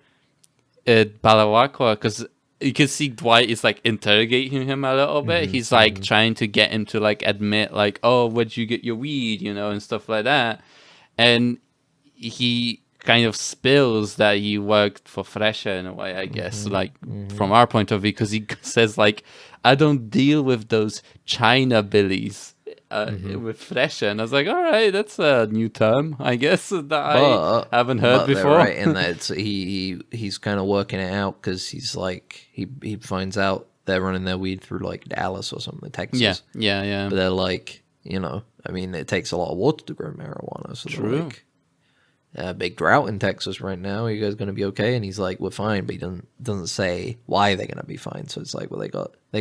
Balawakwa, because you can see Dwight is like interrogating him a little bit. He's like trying to get him to like admit like, where'd you get your weed, and stuff like that. And he kind of spills that he worked for Fresher in a way, I guess, from our point of view, because he says like, I don't deal with those China billies with Fresher. And I was like, all right, that's a new term, I guess, that I haven't heard before. Right, and that's he's kind of working it out, because he's like, he finds out they're running their weed through like Dallas or something, Texas. Yeah. But they're like, I mean, it takes a lot of water to grow marijuana. So True. they're like, big drought in Texas right now. Are you guys going to be okay? And he's like, we're fine, but he doesn't say why they're going to be fine. So it's like, well, they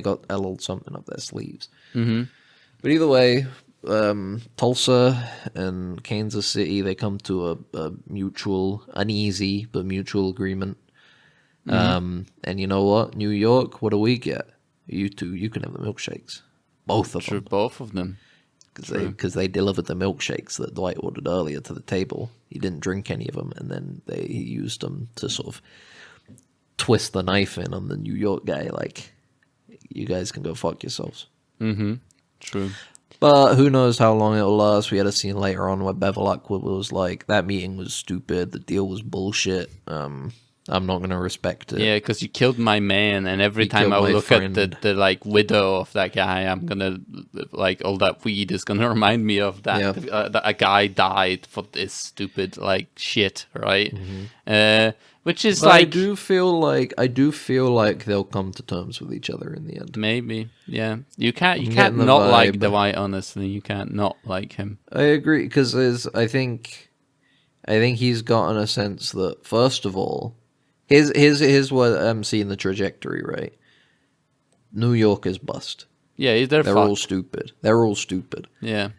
got a little something up their sleeves. Mm-hmm. But either way, Tulsa and Kansas City, they come to a uneasy but mutual agreement. And you know what? New York, what do we get? You can have the milkshakes. Both of them. Both of them. Because they delivered the milkshakes that Dwight ordered earlier to the table. He didn't drink any of them, and then he used them to sort of twist the knife in on the New York guy, like, you guys can go fuck yourselves. Mm-hmm. True. But who knows how long it'll last. We had a scene later on where Bevelak was like, that meeting was stupid, the deal was bullshit, I'm not going to respect it. Yeah, because you killed my man, and every time I look at the like widow of that guy, I'm gonna like, all that weed is gonna remind me of that, that a guy died for this stupid like shit, right? Which is like, I do feel like they'll come to terms with each other in the end. Maybe, yeah. You can't not like Dwight. Honestly, you can't not like him. I agree, because I think he's gotten a sense that, first of all, here's what I'm seeing the trajectory, right? New York is bust. Yeah, they're all stupid. They're all stupid. Yeah.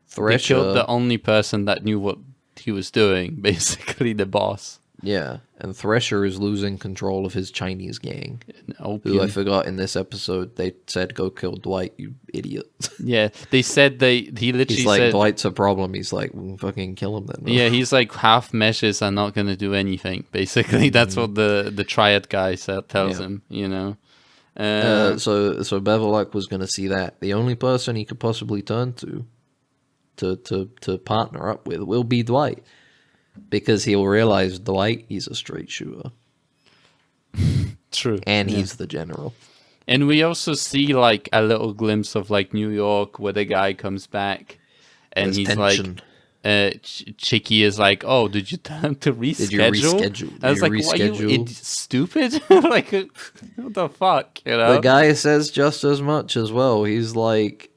Thresher, they killed the only person that knew what he was doing, basically the boss. Yeah, and Thresher is losing control of his Chinese gang. Opium. Who I forgot in this episode, they said, go kill Dwight, you idiot. Yeah, they said he literally he's like, said, Dwight's a problem. He's like, well, fucking kill him then. Yeah, he's like, half measures are not going to do anything. Basically, that's what the Triad guy tells him, So Bevelak was going to see that. The only person he could possibly turn to partner up with will be Dwight. Because he'll realize Dwight, he's a straight shooter. True. And he's the general. And we also see like a little glimpse of like New York where the guy comes back and There's he's tension. like, Chicky is like, oh, did you tell him to reschedule? Did you reschedule? I was like, why you stupid? Like, what the fuck? The guy says just as much as well. He's like,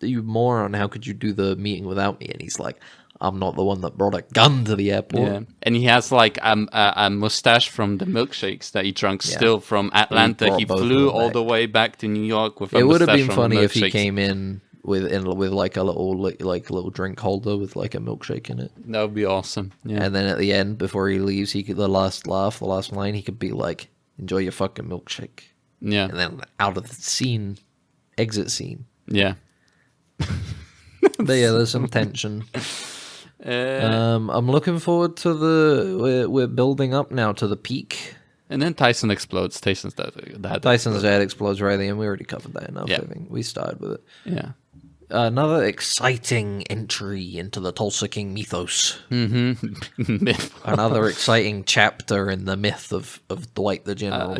you moron, how could you do the meeting without me? And he's like, I'm not the one that brought a gun to the airport. Yeah. And he has like a mustache from the milkshakes that he drank still from Atlanta. He flew all the way back to New York with a mustache. It would have been funny if he came in with like a little drink holder with like a milkshake in it. That would be awesome. Yeah. And then at the end, before he leaves, the last line, he could be like, "Enjoy your fucking milkshake." Yeah. And then out of the scene, exit scene. Yeah. But yeah, there's some tension. I'm looking forward to we're building up now to the peak. And then Tyson explodes. Tyson's dad explodes right there, and we already covered that enough. I think we started with it. Yeah. Another exciting entry into the Tulsa King mythos. Mm-hmm. Another exciting chapter in the myth of Dwight the General.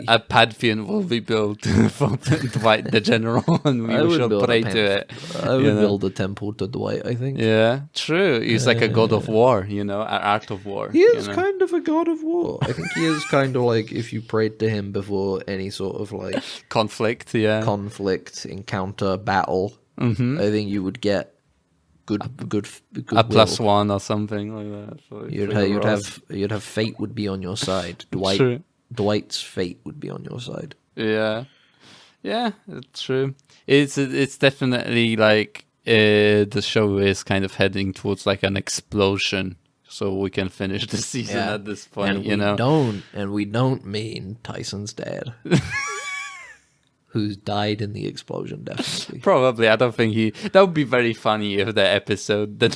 A pantheon will be built for Dwight the General, and we shall pray to it. I would build a temple to Dwight, I think. Yeah, true. He's like a god of war, an art of war. He is kind of a god of war. I think he is kind of like, if you prayed to him before any sort of like conflict, encounter, battle. Mm-hmm. I think you would get good a will. +1 or something like that. You'd have fate would be on your side. True. Dwight's fate would be on your side. Yeah, it's true. It's definitely like the show is kind of heading towards like an explosion, so we can finish the season at this point. And we don't mean Tyson's dad, who's died in the explosion. Definitely, probably. I don't think that would be very funny if the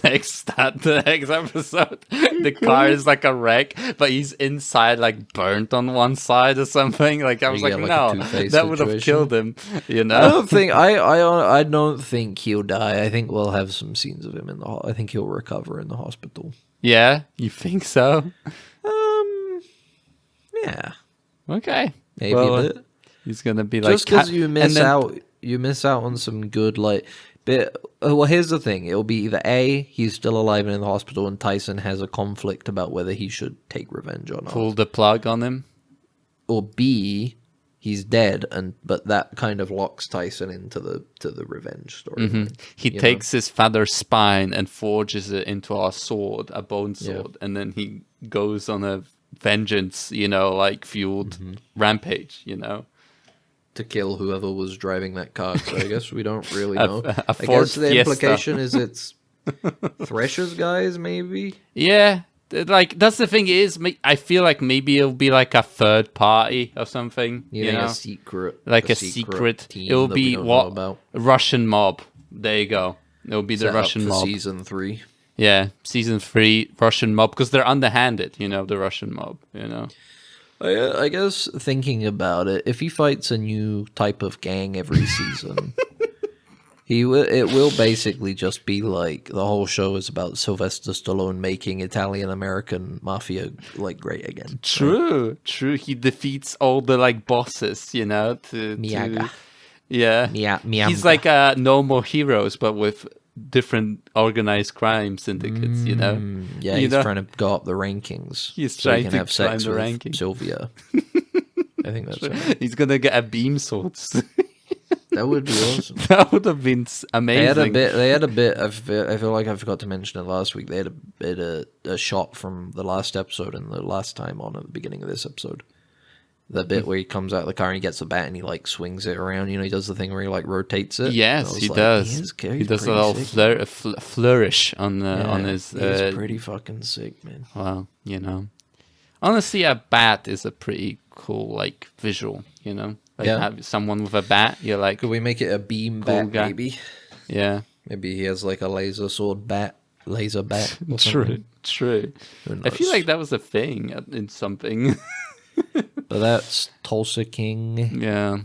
next episode, the car is like a wreck, but he's inside like burnt on one side or something. Like I was like, no, that would have killed him. You know, I don't think I don't think he'll die. I think we'll have some scenes of him in the. I think he'll recover in the hospital. Yeah, you think so? Yeah. Okay. Maybe a bit. He's gonna be like just because you miss out on some good like bit. Well, here's the thing: it'll be either A, he's still alive and in the hospital, and Tyson has a conflict about whether he should take revenge or not, pull the plug on him, or B, he's dead, but that kind of locks Tyson into the revenge story. Mm-hmm. He takes his father's spine and forges it into a bone sword, and then he goes on a vengeance, like fueled rampage, to kill whoever was driving that car. So I guess we don't really know. I guess the Fiesta. implication is it's Thresher's guys, maybe? Yeah. Like, that's the thing is, I feel like maybe it'll be like a third party or something. A secret. Like a secret team. It'll be about. Russian mob. There you go. It'll be the Russian mob. Season 3. Yeah, season 3, Russian mob, because they're underhanded, the Russian mob, I guess thinking about it, if he fights a new type of gang every season, it will basically just be like the whole show is about Sylvester Stallone making Italian-American mafia like great again. True. He defeats all the like bosses, Miyaga. Yeah. Miyamga. He's like No More Heroes, but with different organized crime syndicates, Yeah, he's trying to go up the rankings. He's so trying he can to have sex climb the with rankings. Sylvia. I think that's right. He's gonna get a beam sword. That would be awesome. That would have been amazing. They had a bit. I feel like I forgot to mention it last week. They had a shot from the last episode and the last time on at the beginning of this episode. The bit where he comes out of the car and he gets the bat and he like swings it around. He does the thing where he like rotates it. Yes, he does. He does a little flourish on his. He's pretty fucking sick, man. Well, honestly, a bat is a pretty cool like visual. Have someone with a bat. You're like, could we make it a beam cool bat? Guy. Maybe. Yeah. Maybe he has like a laser bat. True. I feel like that was a thing in something. But that's Tulsa King. Yeah.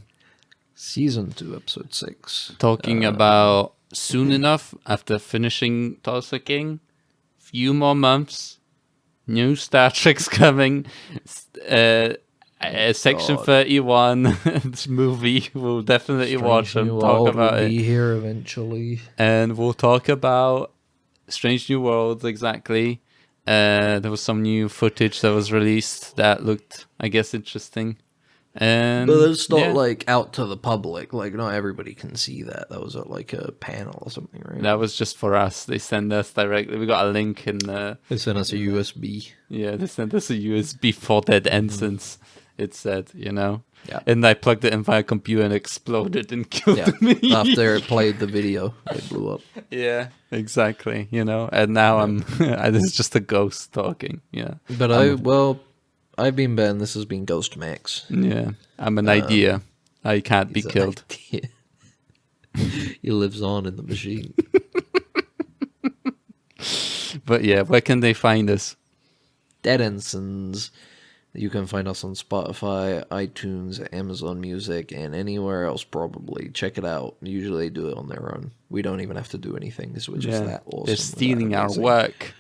Season 2, episode 6. Talking about soon enough after finishing Tulsa King, few more months, new Star Trek's coming. Section 31 this movie. We'll definitely watch and talk about it. Be here eventually. And we'll talk about Strange New Worlds, exactly. There was some new footage that was released that looked, I guess, interesting. And but it's not like out to the public. Like not everybody can see that. That was at like a panel or something, right? That was just for us. They sent us directly. We got a link in. They sent us a USB. Yeah, they sent us a USB for Dead Ensigns. It said, Yeah. And I plugged it in my computer and exploded and killed me. After it played the video, it blew up. Yeah, exactly. And now it's just a ghost talking. Yeah. But I've been Ben. This has been Ghost Max. Yeah, I'm an idea. I can't be killed. He lives on in the machine. But yeah, where can they find us? Dead Ensigns. You can find us on Spotify, iTunes, Amazon Music, and anywhere else probably. Check it out. Usually they do it on their own. We don't even have to do anything because we're just that awesome. They're stealing our work.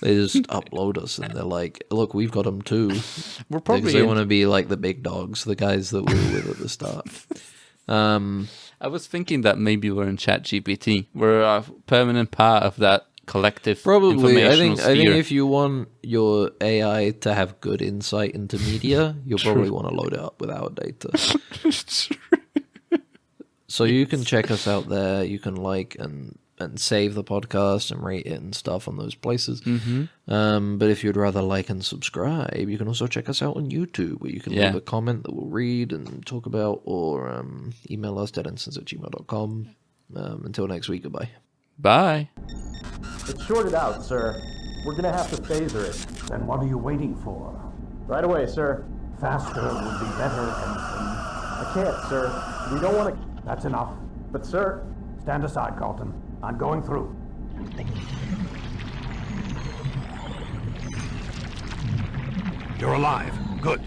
They just upload us and they're like, look, we've got them too. We're probably because they want to be like the big dogs, the guys that we were with at the start. I was thinking that maybe we're in ChatGPT. We're a permanent part of that collective probably. I think sphere. if you want your AI to have good insight into media, you'll probably want to load it up with our data. So you can check us out there. You can like and and save the podcast and rate it and stuff on those places. Mm-hmm. But if you'd rather like and subscribe, you can also check us out on YouTube, where you can leave a comment that we'll read and talk about, or email us at ensigns@gmail.com. Until next week, goodbye. Bye. It's shorted out, sir. We're gonna have to phaser it. Then what are you waiting for? Right away, sir. Faster would be better, Ensign. I can't, sir. We don't want to... That's enough. But, sir... Stand aside, Carlton. I'm going through. You're alive. Good.